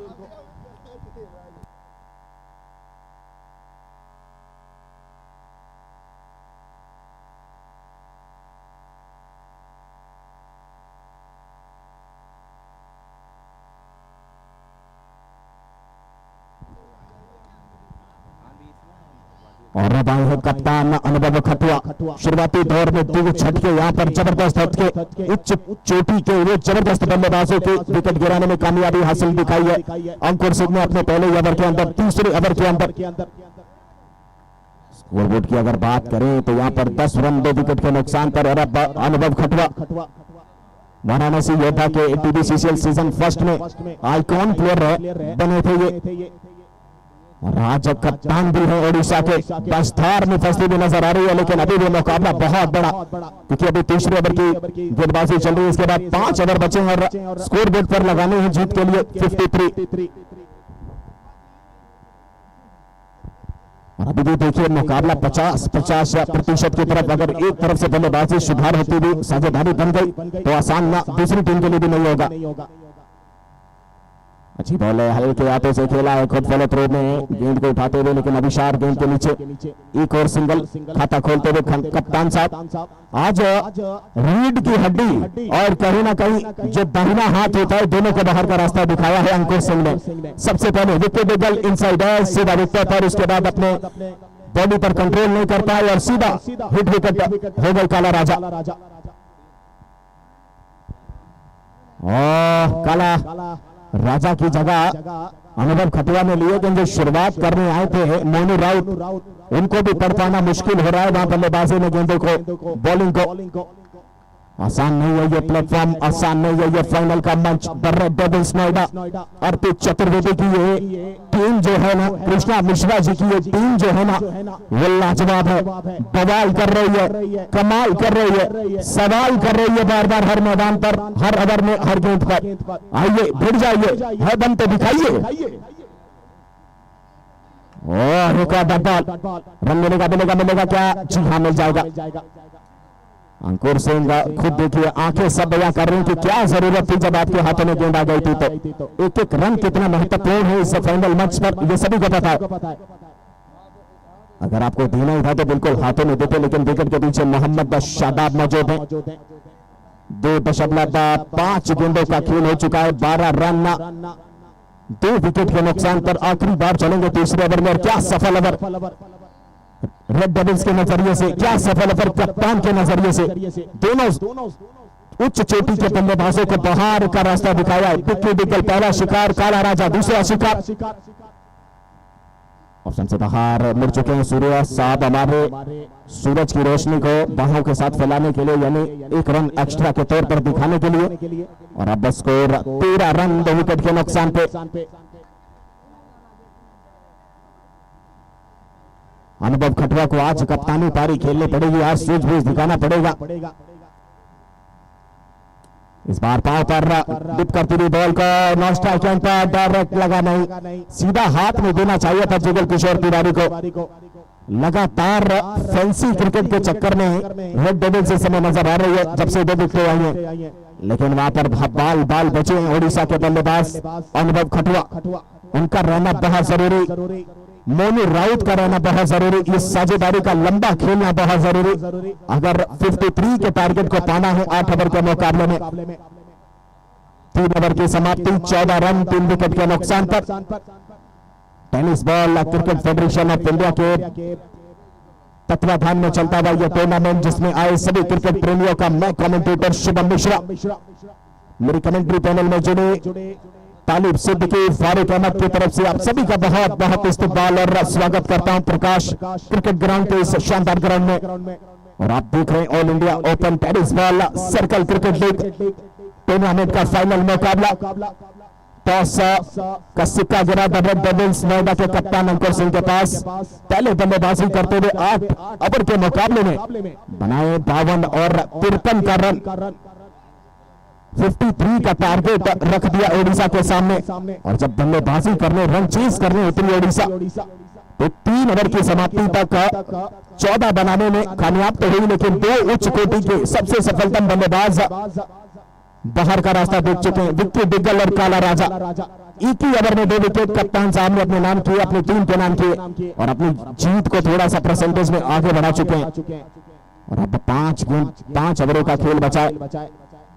और अब आए हैं कप्तान अनुभव खटुआ। शुरुआती दौर में 2 छटके यहाँ पर जबरदस्त हटके, उच्च चोटी के वो जबरदस्त बल्लेबाजों के विकेट गिराने में कामयाबी हासिल दिखाई है अंकुर सिंह ने अपने पहले ओवर के अंदर, तीसरे ओवर के अंदर। स्कोरबोर्ड की अगर बात करें तो यहाँ पर 10 रन 2 विकेट के नुकसान पर। और अब अनुभव खटुआ वाराणसी योद्धा के टीबीसीसीएल सीजन फर्स्ट में आइकॉन प्लेयर बने थे ये, और आज कप्तान भी है उड़ीसा के। दस्तार में फंसती भी नजर आ रही है, लेकिन अभी भी मुकाबला बहुत बड़ा, क्योंकि अभी तीसरे ओवर की गेंदबाजी चल रही है, इसके बाद 5 ओवर बचे हैं और स्कोर बोर्ड पर लगाने हैं जीत के लिए 53। और अभी भी देखिए मुकाबला 50% की तरफ। अगर एक तरफ से बल्लेबाजी सुधार होती हुई साझेदारी बन गई तो आसान ना दूसरी टीम के लिए भी नहीं होगा। अच्छी बॉल है, हल्के हाथों से खेला है, खुद फॉलो थ्रो में गेंद को उठाते हुए, लेकिन अभिशार गेंद के नीचे एक और सिंगल। खाता खोलते हुए कप्तान साहब, आज रीढ़ की हड्डी और कहीं ना कहीं जो दाहिना हाथ होता है, दोनों को बाहर का रास्ता दिखाया है अंकुर सिंह ने। सबसे पहले विकेट डिगल इनसाइड है, सीधा विकेट पर, उसके बाद अपने बॉडी पर कंट्रोल नहीं कर पाए और सीधा हिट विकेट हो गई काला राजा। काला राजा की जगह अनुभव खटुआ ने लिए, क्योंकि जो शुरुआत करने आए थे मोनू राउत, उनको भी पढ़ पाना मुश्किल हो रहा है वहां बल्लेबाजी में गेंदों को, बॉलिंग को। आसान नहीं है ये प्लेटफॉर्म, आसान नहीं है ये फाइनल का मंच। रेड डेविल्स नोएडा, अर्पित चतुर्वेदी की ये टीम जो है ना, कृष्णा मिश्रा जी की ये टीम जो है ना, वो लाजवाब है, बवाल कर रही है, कमाल कर रही है, सवाल कर रही है बार बार हर मैदान पर, हर ओवर में, हर गेंद पर। आइए भिड़ जाइए, है दम तो दिखाइए। रुका बॉल, रन मिलेगा क्या? जी हाँ, मिल जाएगा। अंकुर सिंह खुद देखिए, आंखें सब बयां कर रही हैं कि क्या जरूरत थी जब आपके हाथों में गेंद आ गई थी। तो एक एक रन कितना महत्वपूर्ण है इस फाइनल मैच पर, ये सभी को पता है। अगर आपको देना ही था तो बिल्कुल हाथों में देते, लेकिन विकेट के पीछे मोहम्मद शादाब मौजूद है। 2.5 गेंदों का खेल हो चुका है, 12 रन 2 विकेट के नुकसान पर। आखिरी बार चलेंगे तीसरे ओवर में, और क्या सफल ओवर रेड डेविल्स के नजरिए से, क्या सफल ओवर कप्तान के नजरिए से। दोनों उच्च चोटी के बल्लेबाजों को बाहर का रास्ता दिखाया है। विकेट डिगल पहला शिकार, काला राजा दूसरा शिकार। ऑप्शन से बाहर मुड़ चुके हैं सूर्य साहब हमारे, सूरज की रोशनी को बाहों के साथ फैलाने के लिए, यानी 1 रन एक्स्ट्रा के तौर पर दिखाने के लिए। और अब स्कोर 13 रन 2 विकेट के नुकसान पे। अनुभव खटुआ को आज कप्तानी पारी खेलनी पड़ेगी, आज सूझबूझ दिखाना पड़ेगा। इस बार पांव पर डिप करती हुई बॉल को नॉन स्ट्राइक एंड पर डायरेक्ट लगा नहीं, सीधा हाथ में देना चाहिए था जुगल किशोर तिवारी को। लगातार फैंसी क्रिकेट के चक्कर में रेड डेविल्स इस समय नजर आ रही है जब से 2 विकेट आई हैं, लेकिन वहां पर बाल बचे हैं उड़ीसा के बल्लेबाज अनुभव खटुआ। उनका रहना बहुत जरूरी। मोनू राउत का रहना बहुत जरूरी, इस साझेदारी का लंबा खेलना बहुत जरूरी। अगर 53 के टारगेट को पाना है 8 ओवर के मुकाबले में। 3 ओवर की समाप्ति, 14 रन 3 विकेट के नुकसान पर। Tennis ball cricket federation of India के तत्वाधान में चलता हुआ यह टूर्नामेंट, जिसमें आए सभी क्रिकेट प्रेमियों का मैं कमेंटेटर शुभम मिश्रा, मेरी कमेंट्री पैनल में जुड़े तालिब सिद्दीकी, फारूक अहमद की तरफ से आप सभी का बहुत बहुत इस्तकबाल और स्वागत करता हूं प्रकाश क्रिकेट ग्राउंड के इस शानदार ग्राउंड में। और आप देख रहे हैं all India open tennis ball circle cricket league tournament का फाइनल मुकाबला। टॉस का सिक्का गिरा द रेड डेविल्स नोएडा के कप्तान अंकुर सिंह के पास। पहले बल्लेबाजी करते हुए 8 ओवर के मुकाबले में बनाए 52 और 53 का रन। 53 का टारगेट रख दिया ओडिशा के सामने, और जब बल्लेबाजी करने रन चेज करने उतरी ओडिशा तो 3 ओवर की समाप्ति तक 14 बनाने में कामयाब तो हुई, लेकिन 2 उच्च कोटि के सबसे सफलतम बल्लेबाज बाहर का रास्ता देख चुके हैं, विक्की डिग्गल और काला राजा। एक ही ओवर में 2 विकेट कप्तान साहब ने अपने नाम किए, अपनी टीम के नाम किए, और अपनी जीत को थोड़ा सा परसेंटेज में आगे बढ़ा चुके हैं। और अब 5 ओवरों का खेल बचा है,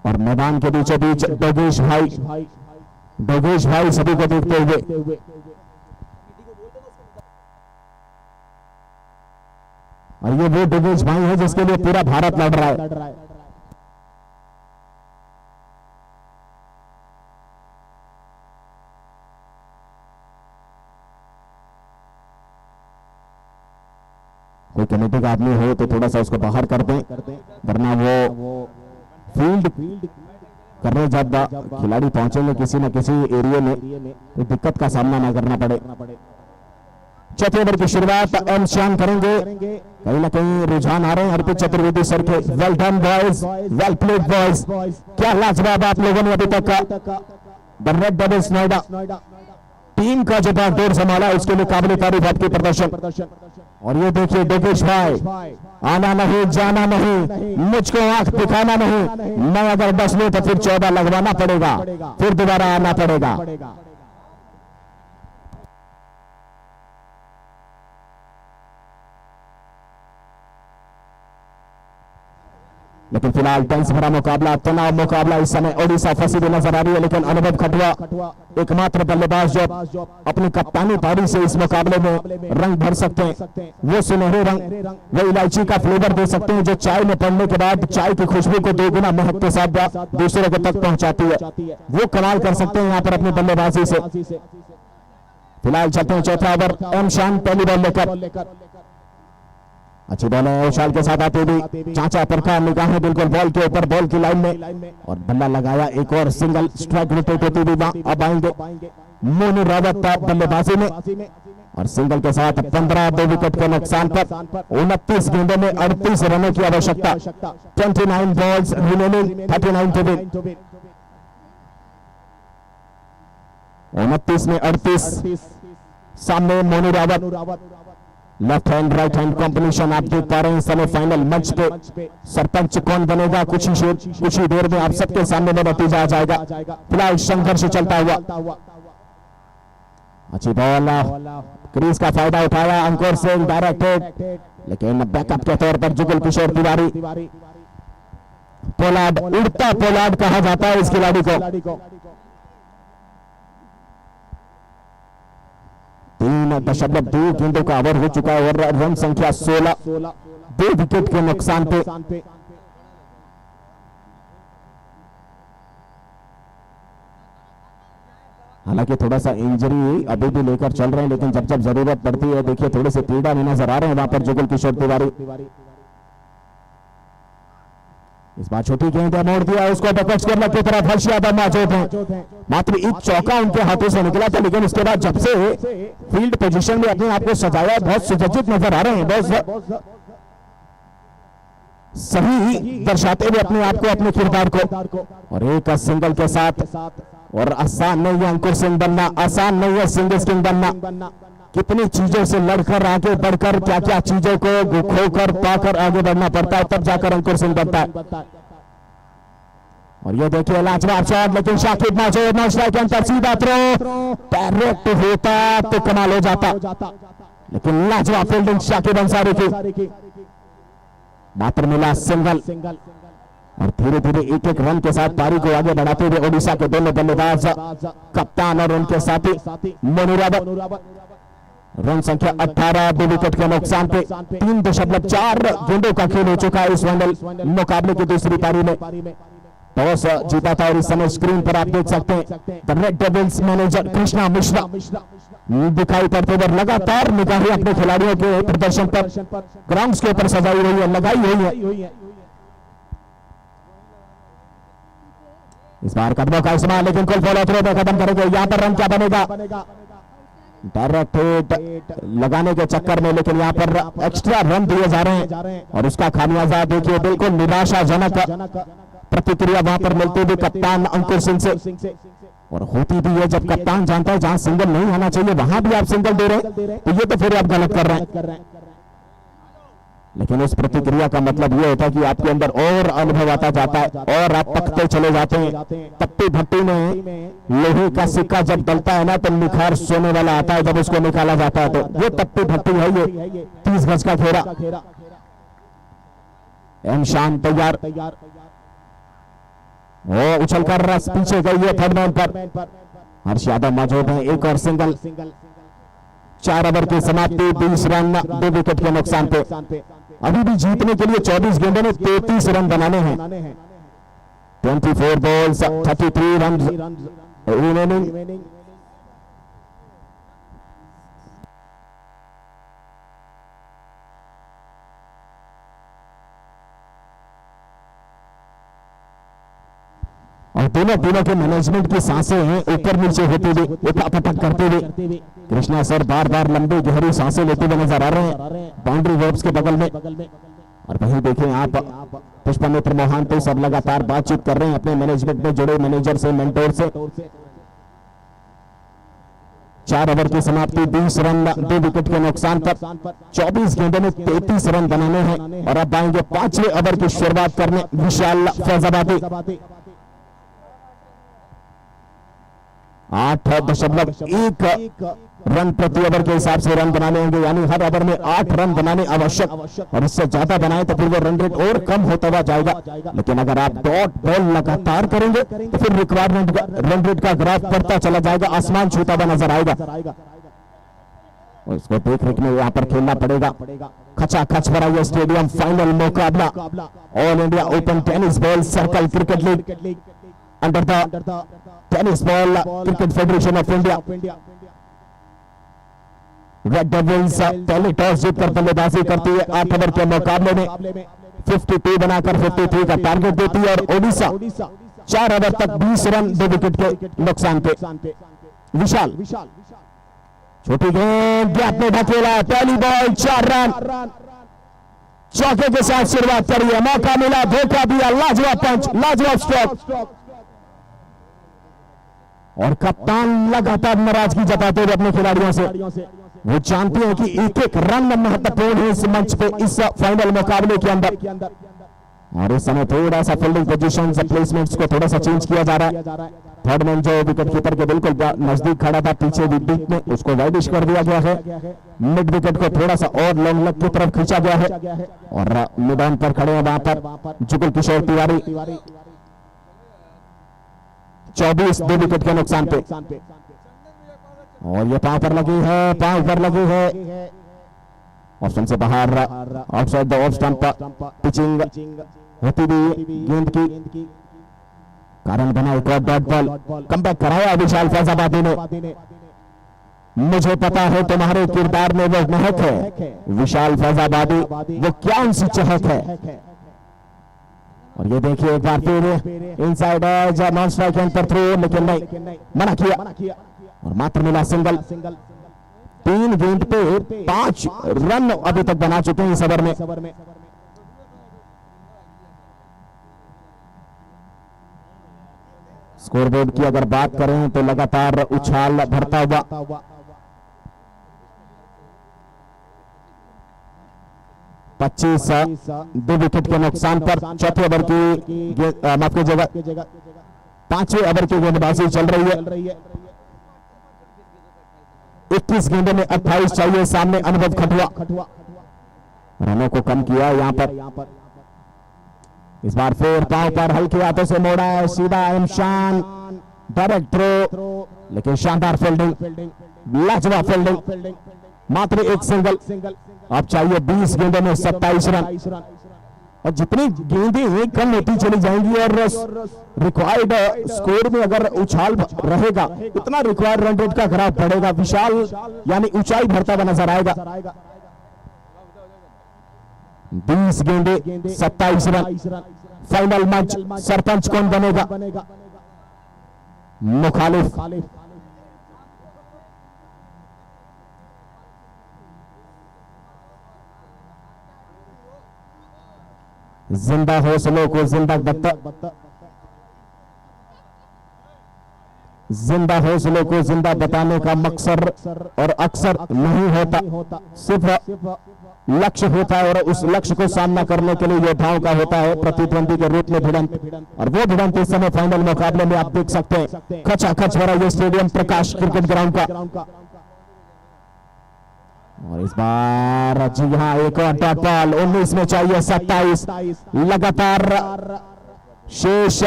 और मैदान के बीचों बीच डोगेश भाई सभी को देखते हुए और ये वो डोगेश भाई है जिसके लिए पूरा भारत लड़ रहा है। कोई कमेटी का आदमी हो तो थोड़ा सा उसको बाहर कर दें, वरना वो फील्ड करने जब खिलाड़ी पहुंचेंगे किसी न किसी एरिया में तो दिक्कत का सामना न करना पड़े। चौथे ओवर की शुरुआत एम श्याम करेंगे, कहीं ना कहीं रुझान आ रहे हैं अर्पित चतुर्वेदी सर के। Well done boys, well played boys, क्या लाजवाब आप लोगों ने अभी तक the Red Devils Noida team का जो दौर संभाला उसके लिए काबिल तारीफ आपकी प्रदर्शन। और ये देखिए डोगेश भाई, आना नहीं जाना नहीं, मुझको आंख दिखाना नहीं, मैं अगर 10 लूं तो फिर 14 लगवाना पड़ेगा, फिर दोबारा आना पड़ेगा। लेकिन फिलहाल टेंस भरा मुकाबला, तनाव मुकाबला इस समय ओडिशा फंसी हुई नजर आ रही है, लेकिन अनुभव खटुआ एकमात्र बल्लेबाज जो अपनी कप्तानी पारी से इस मुकाबले में रंग भर सकते हैं। वो सुनहरे रंग, वो इलायची का फ्लेवर दे सकते हैं जो चाय में पड़ने के बाद चाय की खुशबू को 2 गुना महक के साथ दूसरे के तक पहुंचाती है। वो कमाल कर सकते हैं यहाँ पर अपनी बल्लेबाजी से। फिलहाल चलते हैं चौथा ओवर, एम शान पहली बॉल लेकर। अच्छी बॉल है विशाल के साथ आती हुई, चाचा परखा निगाहें बिल्कुल बॉल के ऊपर, बॉल की लाइन में, और बल्ला लगाया, एक और सिंगल स्ट्राइक रोटेट होती हुई। अब आएंगे मोनू रावत बल्लेबाजी में, और सिंगल के साथ 15 2 विकेट के नुकसान पर 29 गेंदों में 38 रनों की आवश्यकता। 29 बॉल्स रिमेनिंग, 39 टू विन। 29 में 38 सामने Monu Rawat. Left hand right hand combination आप देख पा रहे हैं सेमीफाइनल मंच पे। सरपंच कौन बनेगा कुछ ही देर में आप सबके सामने में नतीजा आ जाएगा। फिलहाल संघर्ष चलता हुआ, अच्छी बॉल, क्रीज का फायदा उठाया अंकुर सिंह, डायरेक्टेड, लेकिन बैकअप के तौर पर जुगल किशोर तिवारी। पोलार्ड, उड़ता पोलार्ड कहा जाता है इस खिलाड़ी को। 3.2 गेंदों का ओवर हो चुका है और रन संख्या 16, 2 विकेट के नुकसान पे। हालांकि थोड़ा सा इंजरी अभी भी लेकर चल रहे हैं, लेकिन जब जब जरूरत पड़ती है देखिए थोड़े से पीड़ा में नजर आ रहे हैं वहां पर जुगल किशोर तिवारी। इस बार छोटी गेंद मोड़ दिया, उसको बकच करने की तरफ हर्ष यादव मौजूद हैं। मात्र एक चौका उनके हाथों से निकला था, लेकिन उसके बाद जब से फील्ड पोजीशन में अपने आप को सजाया, बहुत सुसज्जित नजर आ रहे हैं, बहुत सही दर्शाते हुए अपने आप को, अपने किरदार को। और एक सिंगल के साथ, और आसान नहीं है अंकुर सिंह बनना, आसान नहीं है सिंगल किंग बनना। कितनी चीजों से लड़कर आगे बढ़कर, क्या क्या चीजों को खोकर पाकर आगे बढ़ना पड़ता है, तब जाकर अंकुर सिंह बनता है। और ये देखिए लाजवाब शॉट, लेकिन शाकिब मौजूद, नौ स्ट्राइक के अंतर, सीधा थ्रो डायरेक्ट होता तो कमाल हो जाता। लेकिन लाजवाब फील्डिंग शाकिब अंसारी की, मात्र मिला सिंगल। और धीरे धीरे एक एक रन के साथ पारी को आगे बढ़ाते हुए ओडिशा के दोनों बल्लेबाज कप्तान और उनके साथी मनुरावत। रन संख्या 18, 2 विकेट के नुकसान पे 3.4 गेंदों का खेल हो चुका है इस वनडे मुकाबले की दूसरी पारी में। टॉस जीता था और इस समय स्क्रीन पर आप देख सकते हैं the Red Devils manager Krishna Mishra दिखाई पड़ते हुए लगातार निगाहें अपने खिलाड़ियों के प्रदर्शन पर ग्राउंड्स के ऊपर सजाई हुई है, लगाई हुई है। इस बार कदमों का इस्तेमाल, लेकिन कुल फॉलो थ्रो पे खत्म करेंगे। यहां पर रन क्या बनेगा? डायरेक्ट हिट लगाने के चक्कर में, लेकिन यहां पर एक्स्ट्रा रन दिए जा रहे हैं और उसका खामियाजा देखिए बिल्कुल निराशाजनक प्रतिक्रिया वहां पर मिलती हुई कप्तान अंकुर सिंह से। और होती भी है जब कप्तान जानता है जहां सिंगल नहीं होना चाहिए वहां भी आप सिंगल दे रहे हैं, तो ये तो फिर आप गलत कर रहे हैं। लेकिन उस प्रतिक्रिया का मतलब यह होता है कि आपके अंदर और अनुभव आता जाता है और आप पकते चले जाते हैं। तप्पी भट्टी में लोहे का सिक्का जब डलता है ना तो निखार सोने वाला आता है जब उसको निकाला जाता है। तो ये तप्पी भट्टी है, ये 30 गज का घेरा। एम शान तैयार, वो उछलकर रस पीछे गई है थर्ड मैन पर। हर्ष यादव मौजूद है, एक और सिंगल। 4 ओवर की समाप्ति, 20 रन 2 विकेट के नुकसान पे। अभी भी जीतने के लिए 24 गेंदों में 33 रन बनाने हैं। 24 बॉल्स 33 रन रिमेनिंग। और दोनों के मैनेजमेंट की सांसें हैं ऊपर नीचे होती हुई, उठापटक करते हुए। कृष्णा सर बार बार लंबी गहरी सांसें लेते हुए नजर आ रहे हैं बाउंड्री रोप्स के बगल में। और वहीं देखें आप पुष्पमित्र मोहांती सब लगातार बातचीत कर रहे हैं अपने मैनेजमेंट में जुड़े मैनेजर से, मेंटोर से। 4 ओवर की समाप्ति, 20 रन 2 विकेट के नुकसान पर। 24 गेंदों में 33 रन बनाने हैं। और अब आएंगे 5वें ओवर की शुरुआत करने विशाल फैजाबादी। 8.1 रन प्रति ओवर के हिसाब से रन बनाने होंगे, यानी हर ओवर में 8 रन बनाने आवश्यक। और इससे ज्यादा बनाए तो फिर वो रन रेट और कम होता हुआ जाएगा। लेकिन अगर आप डॉट बॉल लगातार करेंगे तो फिर रिक्वायरमेंट रन रेट का ग्राफ बढ़ता चला जाएगा, आसमान छूता हुआ नजर आएगा। और इसको देख रेख में यहाँ पर खेलना पड़ेगा। खचाखच भरा यह स्टेडियम, फाइनल मुकाबला all India open tennis ball circle cricket league under the tennis ball cricket federation of India. Red Devils पहले टॉस जीतकर बल्लेबाजी करती है। 8 ओवर के मुकाबले में 52 बनाकर 53 का टारगेट देती है। और ओडिशा 4 ओवर तक 20 रन 2 विकेट के नुकसान पे। विशाल छोटी गेंद गैप में ढकेला, पहली बॉल 4 रन, चौके के साथ शुरुआत करी है। मौका मिला, धोखा दिया, लाजवाब पंच, लाजवाब स्ट्रोक। और कप्तान लगातार नाराजगी जताते हुए अपने खिलाड़ियों से, वो जानते हैं कि एक एक रन महत्वपूर्ण है इस मंच पे, इस फाइनल मुकाबले के अंदर। और इस समय थोड़ा सा फील्डिंग पोजीशन प्लेसमेंट्स को थोड़ा सा चेंज किया जा रहा है। थर्ड मैन जो विकेट कीपर के बिल्कुल नजदीक खड़ा था पीछे बीच में, उसको वाइडिश कर दिया गया है। मिड विकेट को थोड़ा सा और लॉन्ग लेग की तरफ खींचा गया है। और मिड ऑन पर खड़े हैं वहां पर जुगल किशोर तिवारी। 24 2 विकेट के नुकसान पे। और ये पांव पर लगी है, पांव पर लगी है, ऑप्शन से बाहर, outside the off stump. Pitching होती भी गेंद की कारण बना एक और डॉट बॉल। कमबैक कराया विशाल फैजाबादी ने। मुझे पता है तुम्हारे किरदार में वो महक है विशाल फैजाबादी, वो क्या उनसी चहक है। और ये देखिए एक बार फिर inside edge, non strike end पर थ्रो, लेकिन नहीं, मना किया और मात्र मिला सिंगल। 3 गेंद पे 5 रन अभी तक बना चुके हैं इस ओवर में। स्कोरबोर्ड की अगर बात करें तो लगातार उछाल भरता हुआ 25 2 विकेट के नुकसान पर। चौथे ओवर की माफ कीजिएगा 5वें ओवर की गेंदबाजी चल रही है। 21 गेंदों में 28 चाहिए। सामने अनुभव खटुआ, रनों को कम किया यहां पर। इस बार फिर पांव पर हल्के हाथों से मोड़ा है, सीधा इमशान, डायरेक्ट थ्रो, लेकिन शानदार फील्डिंग, लाजवाब फील्डिंग, मात्र एक सिंगल। अब चाहिए 20 गेंदों में 27 रन, और जितनी गेंदें कम होती चली जाएंगी और रिक्वायर्ड स्कोर में अगर उछाल रहेगा उतना रिक्वायर्ड रन रेट का ग्राफ बढ़ेगा, विशाल यानी ऊंचाई बढ़ता हुआ नजर आएगा। 20 गेंदे 27 रन, फाइनल मैच सरपंच कौन बनेगा? मुखालिफ। जिंदा हौसलों को जिंदा बताने का मकसद और अक्सर नहीं होता, सिर्फ लक्ष्य होता है, और उस लक्ष्य को सामना करने के लिए योद्धाओं का होता है प्रतिद्वंदी के रूप में भिड़ंत, और वो भिड़ंत इस समय फाइनल मुकाबले में आप देख सकते हैं। खचाखच भरा ये स्टेडियम प्रकाश क्रिकेट ग्राउंड का। और इस बार जी हाँ, एक और डॉट बॉल, 19 में चाहिए 27। लगातार शेष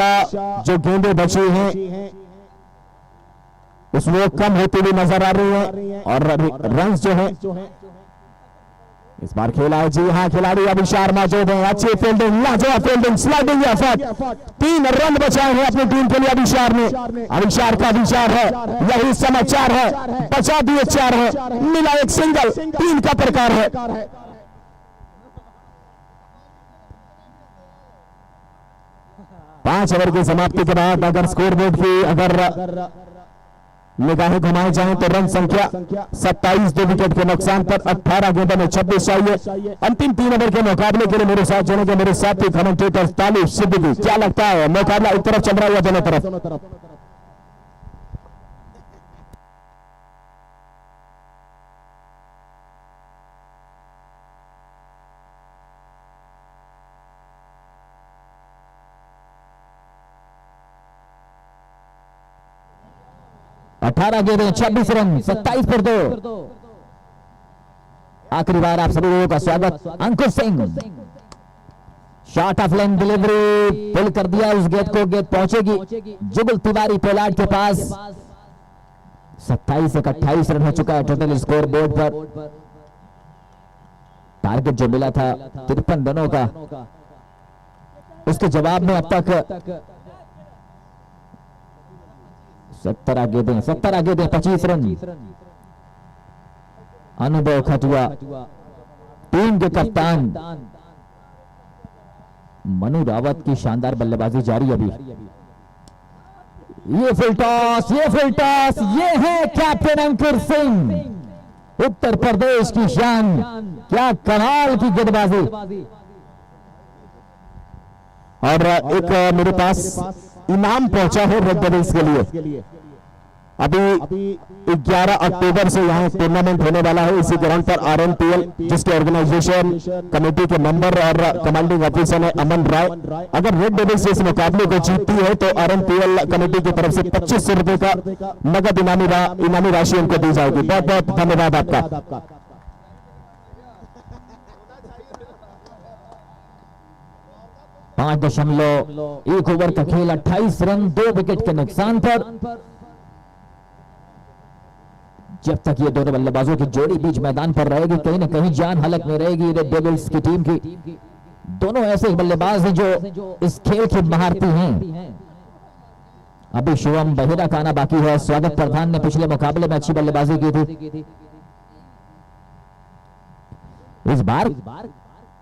जो गेंदें बची हैं उसमें कम होती हुई नजर आ रही है, और रन जो है इस बार खेला है जी हाँ, खिलाड़ी अभिषार मौजूद है। अच्छी फील्डिंग, लाजवाब फील्डिंग, स्लाइडिंग एफर्ट, 3 रन बचाए हैं अपनी टीम के लिए अभिषार ने। अभिषार का विचार है, यही समाचार है, बचा दिए 4 है, मिला एक सिंगल, 3 का प्रकार है। 5 ओवर की समाप्ति के बाद अगर स्कोरबोर्ड की अगर निगाहें घुमाई जाएं तो रन संख्या 27, 2 विकेट के नुकसान पर 18 गेंदों में 26 चाहिए। अंतिम 3 ओवर के मुकाबले के लिए मेरे साथ जुड़ेंगे मेरे साथी कमेंटेटर तालिब सिद्दीकी। क्या लगता है, मुकाबला एक तरफ चल रहा है या दोनों तरफ? अठारह गेंदें 26 रन, 27 पर 2। आखिरी बार आप सभी लोगों का स्वागत। Ankur Singh short of length delivery, pull कर दिया उस गेंद को, गेंद पहुंचेगी जुगल तिवारी पोलार्ड के पास। 27 से 28 रन हो चुका है टोटल स्कोर बोर्ड पर। टारगेट जो मिला था 53 रनों का, उसके जवाब में अब तक 17 गेंदें 25 रन। अनुभव खटुआ टीम के कप्तान, मनु रावत की शानदार बल्लेबाजी जारी। अभी ये फुल टॉस, ये है कैप्टन अंकुर सिंह, उत्तर प्रदेश की शान। क्या कमाल की गेंदबाजी। और एक मेरे पास इनाम पहुंचा है रेड डेविल्स के लिए। अभी 11 अक्टूबर से यहाँ टूर्नामेंट होने वाला है इसी ग्राउंड पर। RNPL जिसके ऑर्गेनाइजेशन कमेटी के मेंबर और कमांडिंग ऑफिसर है अमन राय। अगर रेड डेविल्स इस मुकाबले को जीतती है तो RNPL कमेटी की तरफ से 2500 रुपए का नगद इनामी राशि उनको दी जाएगी। बहुत बहुत धन्यवाद आपका। पांच 5.1 ओवर का खेल, 28 रन, 2 विकेट के नुकसान पर। जब तक ये दोनों बल्लेबाजों की जोड़ी बीच मैदान पर रहेगी, कहीं ना कहीं जान हलक में रहेगी रेड डेविल्स की टीम की। दोनों ऐसे बल्लेबाज हैं जो इस खेल के महारथी हैं। अभी शिवम बहेरा का आना बाकी है। स्वागत प्रधान ने पिछले मुकाबले में अच्छी बल्लेबाजी की थी। इस बार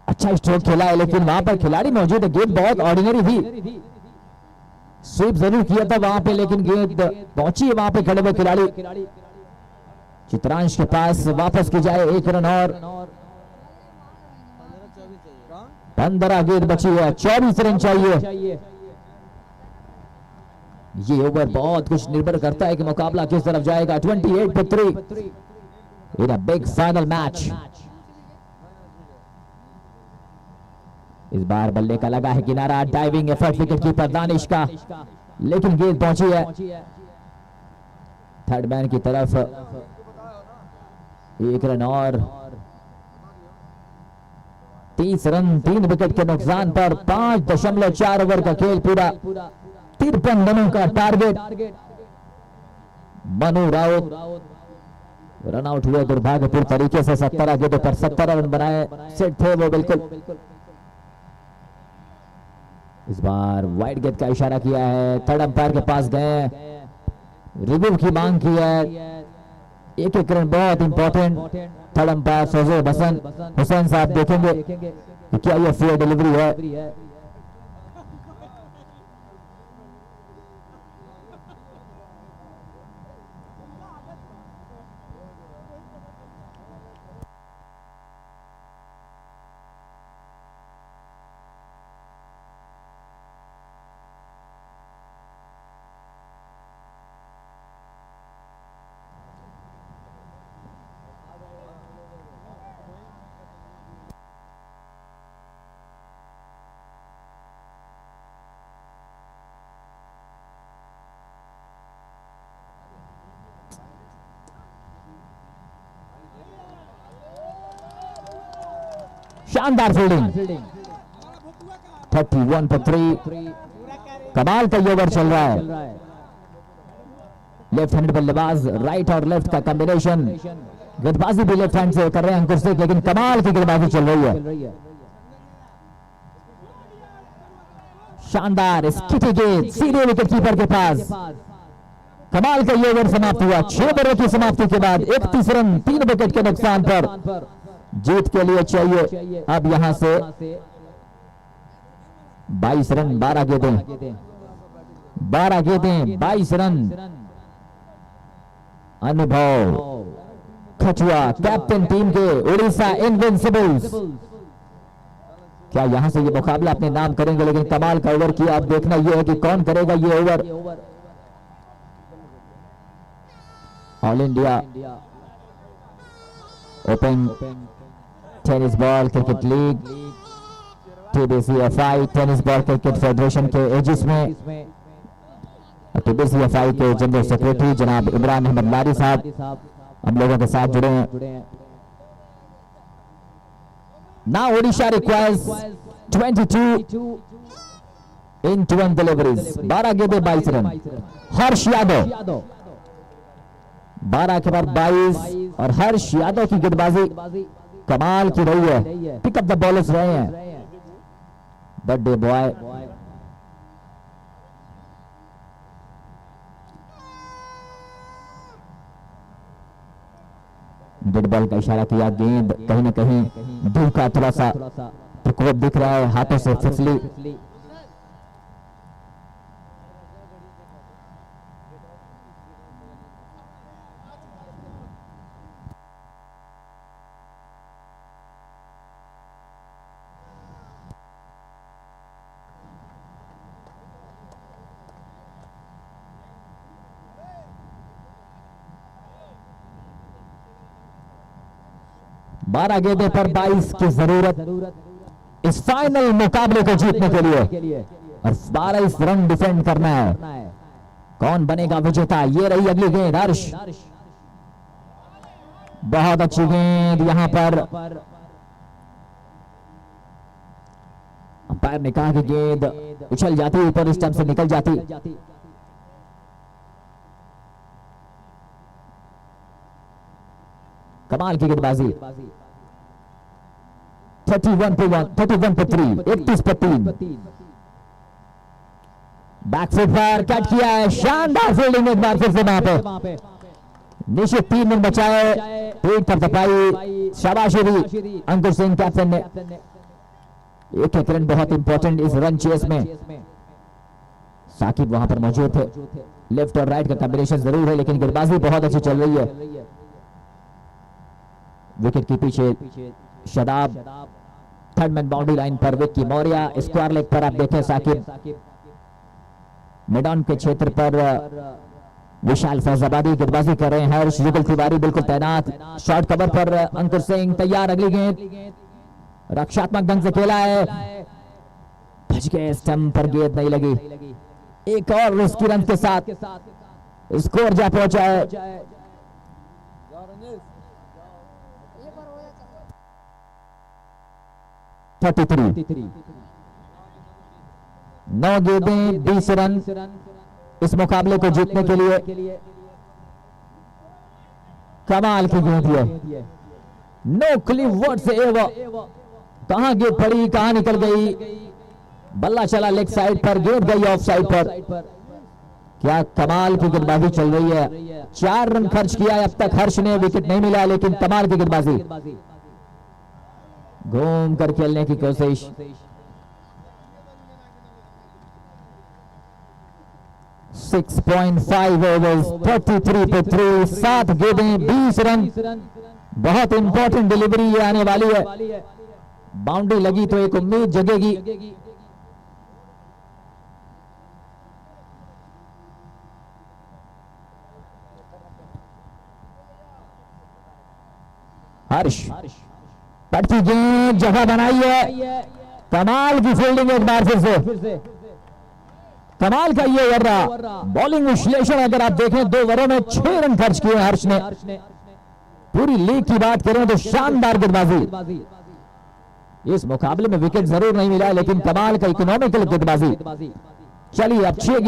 अच्छा स्ट्रोक खेला है, लेकिन वहां पर खिलाड़ी मौजूद है। गेंद बहुत ऑर्डिनरी थी, स्वीप जरूर किया था वहां पे, लेकिन गेंद पहुंची है वहां पे खड़े हुए खिलाड़ी। चित्रांश के पास वापस की जाए, 1 रन और। 15 गेंद बची है, 24 रन चाहिए। ये ओवर बहुत कुछ निर्भर करता है कि मुकाबला किस तरफ जाएगा। 28-3 इन अ बिग फाइनल मैच। इस बार बल्ले का लगा है किनारा, diving effort wicket keeper Danish का, लेकिन गेंद पहुंची है थर्ड मैन की तरफ। एक रन और 30 रन 3 विकेट के नुकसान पर 5.4 ओवर का खेल पूरा 53 रनों का target. Manu Raut run out हुए दुर्भाग्यपूर्ण तरीके से। 17 गेंदों पर 17 रन बनाए, सेट थे वो बिल्कुल। इस बार वाइड गेंद का इशारा किया है, थर्ड अंपायर के पास गए, रिव्यू की मांग की है। एक रन बहुत इंपॉर्टेंट। थर्ड अंपायर सोजो हुसैन साहब देखेंगे कि क्या यह फेयर डिलीवरी है। शानदार फील्डिंग। 31 पर 3। कमाल का ये ओवर चल रहा है। लेफ्ट हैंड बल्लेबाज, राइट और लेफ्ट का कॉम्बिनेशन। गेंदबाजी भी लेफ्ट हैंड से कर रहे हैं अंकुर शेख, लेकिन कमाल की गेंदबाजी चल रही है। शानदार स्किटी गेंद सीधे विकेट कीपर के पास। कमाल का ये ओवर समाप्त हुआ। 6 ओवरों की समाप्ति के बाद 31 रन 3 विकेट के नुकसान पर जीत के लिए चाहिए अब यहां से 22 रन। 12 गेंदें 22 रन। अनुभव खचुआ कैप्टन टीम के उड़ीसा इनविंसिबल्स, क्या यहां से ये मुकाबला अपने नाम करेंगे? लेकिन कमाल का ओवर किया। अब देखना यह है कि कौन करेगा ये over. All India open tennis ball cricket league, TBCFI tennis ball cricket federation के एजिस में TBCFI के जनरल सेक्रेटरी जनाब इमरान अहमद लारी साहब हम लोगों के साथ जुड़े हैं। Now Odisha requires 22 in 20 deliveries। 12 गेंदें 22 रन। हर्ष यादव 12 के बाद 22 और हर्ष यादव की गेंदबाजी कमाल की रही है। पिकअप द बॉलर्स रहे हैं बर्थडे बॉय। डेड बॉल का इशारा किया। गेंद कहीं ना कहीं धूप का थोड़ा सा प्रकोप दिख रहा है, हाथों से फिसली। बारह गेंदें पर 22 की जरूरत इस फाइनल मुकाबले को जीतने के लिए, और 22 रन डिफेंड करना है। कौन बनेगा विजेता? ये रही अगली गेंद। हर्ष बहुत अच्छी गेंद यहां पर। अंपायर ने कहा कि गेंद उछल जाती, ऊपर स्टंप से निकल जाती। कमाल की गेंदबाजी। 31 पे 3, 31 पे 3। बैकफुट पर कट किया है। शानदार फील्डिंग एक बार फिर से वहां पे। निश्चित 3 रन बचाए, पीठ पर तपाई। शाबाशी अंकुर सिंह कैप्टन ने। एक रन बहुत इंपॉर्टेंट इस रन चेस में। साकिब वहां पर मौजूद थे। लेफ्ट और राइट का कॉम्बिनेशन जरूर है, लेकिन गेंदबाजी बहुत अच्छी चल रही है। विकेट के पीछे Shadab, third man boundary line पर विक्की मौर्य। स्क्वायर लेग पर आप देखें साकिब। मैदान के क्षेत्र पर विशाल फैजाबादी गेंदबाजी कर रहे हैं। हर्ष युगल तिवारी बिल्कुल तैनात। शॉर्ट कवर पर अंकुर सिंह तैयार। अगली गेंद रक्षात्मक ढंग से खेला है, बच गए। स्टंप पर गेंद नहीं लगी। एक और रिस्की रन के साथ स्कोर जा पहुंचा है। 33 9 गेंदें 20 रन इस मुकाबले को जीतने के लिए। कमाल की गेंद है, नो क्लिप व्हाट्सएवर। कहां गेंद पड़ी, कहां निकल गई, बल्ला चला लेग साइड पर, गेंद गई ऑफ साइड पर। क्या कमाल की गेंदबाजी चल रही है। 4 रन खर्च किया है अब तक हर्ष ने, विकेट नहीं मिला, लेकिन कमाल की गेंदबाजी, घूम कर खेलने की कोशिश। 6.5 ओवर्स 33 पे 3, 7 गेंदें 20 रन। बहुत इंपॉर्टेंट डिलीवरी ये आने वाली है, बाउंड्री लगी तो एक उम्मीद जगेगी। हर्ष पड़ती गेंद, जगह बनाई है, कमाल की फील्डिंग एक बार फिर से। कमाल का ये ओवर रहा। बॉलिंग विश्लेषण अगर आप देखें, 2 ओवरों में 6 रन खर्च किए हर्ष ने। पूरी लीग की बात करें तो शानदार गेंदबाजी। इस मुकाबले में विकेट जरूर नहीं मिला, लेकिन कमाल का इकोनॉमिकल गेंदबाजी। चलिए अब 6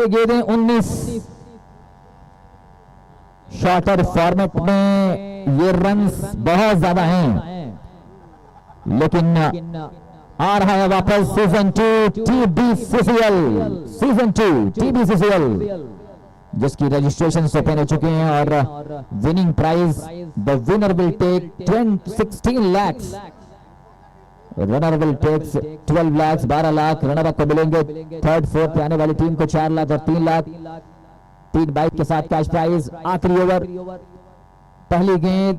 गेंदें 19। शॉर्टर फॉर्मेट में ये रन्स बहुत ज्यादा हैं, लेकिन आ रहा है वापस सीजन 2 TBCCL, जिसकी रजिस्ट्रेशन ओपन हो चुके हैं। और winning prize, the winner will take 16 lakh, runner will take 12 lakh, 12 lakh runner up को मिलेंगे। 3rd 4th पे आने वाली टीम को 4 लाख और 3 लाख, 3 बाइक के साथ कैश प्राइज। आखिरी ओवर, पहली गेंद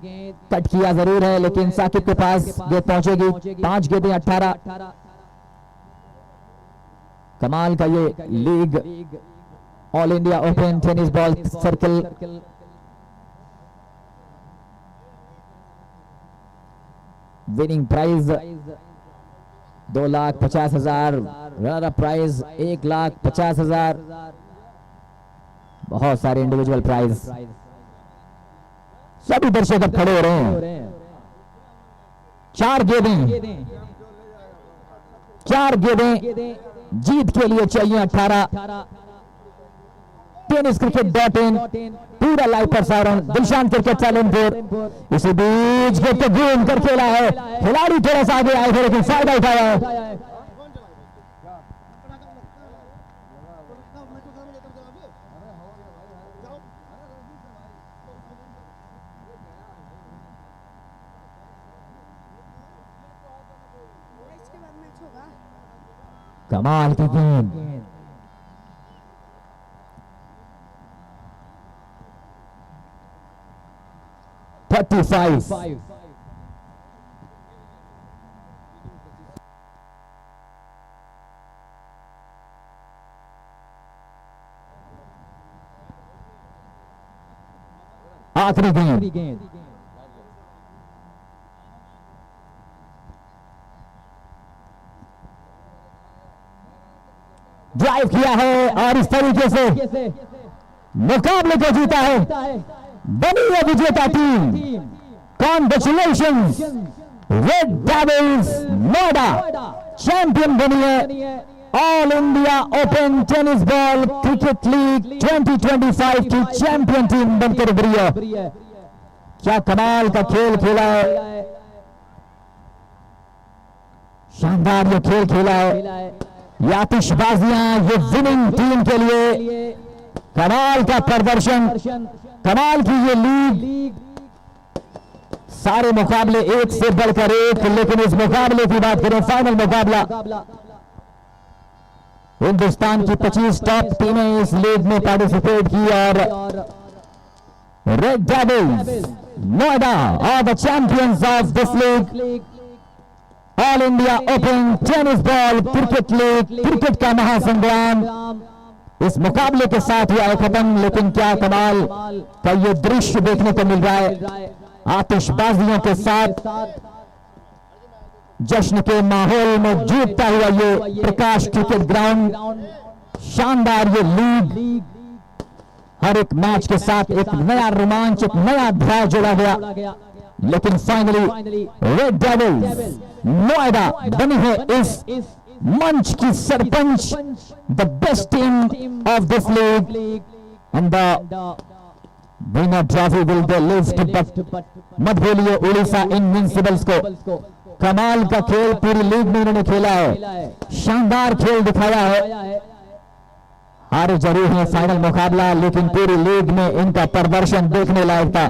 कट किया जरूर है, लेकिन साकिब के पास गेंद पहुंचेगी। 5 गेंदें 18। कमाल का ये league all India open tennis ball circle. Winning prize 2,50,000, runner up prize 1,50,000, बहुत सारे इंडिविजुअल प्राइज। सभी दर्शक अब खड़े हो रहे हैं। 4 गेंदें जीत के लिए चाहिए 18। tenniscricket.in पूरा लाइव प्रसारण, दिलशान क्रिकेट सैलूनपुर। इसी बीच गेंद को घूम कर खेला है, खिलाड़ी थोड़ा सा आगे आए थे, लेकिन फायदा उठाया है। कमाल की गेंद, $35। आखिरी गेंद, ड्राइव किया है और इस तरीके से मुकाबले को जीता है। बनी है विजेता टीम। Congratulations, Red Devils Noida champion बनी है all India open tennis ball cricket league 2025 की चैंपियन टीम बनकर उभरी है। क्या कमाल का खेल खेला है, शानदार ये खेल खेला है। ये आतिशबाजियां, ये विनिंग टीम के लिए कमाल का प्रदर्शन, कमाल की ये लीग। सारे मुकाबले एक से बढ़कर एक, लेकिन इस मुकाबले की बात करें, फाइनल मुकाबला, हिंदुस्तान की 25 टॉप टीमें इस लीग में पार्टिसिपेट की और Red Devils Noida are the champions of this league. All India open tennis ball cricket league, cricket का महासंग्राम इस मुकाबले के साथ हुआ है खत्म। लेकिन क्या कमाल का ये दृश्य देखने को मिल रहा है, आतिशबाजियों के साथ जश्न के माहौल में जूटता हुआ ये प्रकाश क्रिकेट ग्राउंड, शानदार ये लीग। हर एक मैच के साथ एक नया रोमांच, एक नया अध्याय जोड़ा गया, लेकिन फाइनली रेड डेविल्स नोएडा बनी है इस मंच की sarpanch, the best team of this league, and the winner trophy will be lift. But मत भूलिए उड़ीसा इनविंसिबल्स को, कमाल का खेल पूरी लीग में उन्होंने खेला है, शानदार खेल दिखाया है। हारे जरूर है फाइनल मुकाबला, लेकिन पूरी लीग में इनका प्रदर्शन देखने लायक था।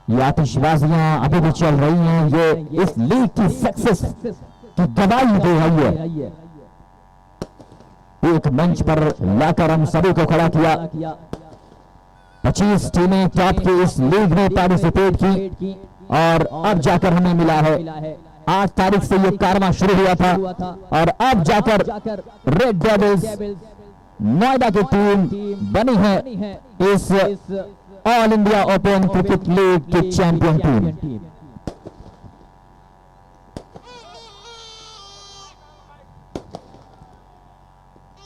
ये आतिशबाजियां अभी भी चल रही हैं, ये इस लीग की सक्सेस की गवाही दे रही है। एक मंच पर लाकर हम सभी को खड़ा किया। 25 टीमें टॉप की इस लीग में पार्टिसिपेट की और अब जाकर हमें मिला है 8 तारीख से ये कारवां शुरू हुआ था और अब जाकर रेड डेविल्स नोएडा की टीम बनी है इस all India open cricket league की चैंपियन टीम।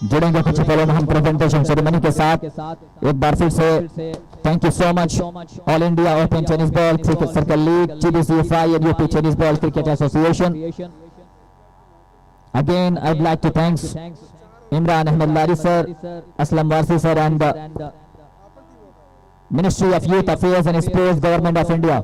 जुड़ेंगे कुछ पलों में हम प्रेजेंटेशन सेरेमनी के साथ। एक बार फिर से thank you so much all India open tennis ball cricket circle league, TBCFI and UP tennis ball cricket association. Again I would like to thanks Imran Ahmad Lari sir, Aslam Warsi sir and ministry of youth affairs and sports, government of India.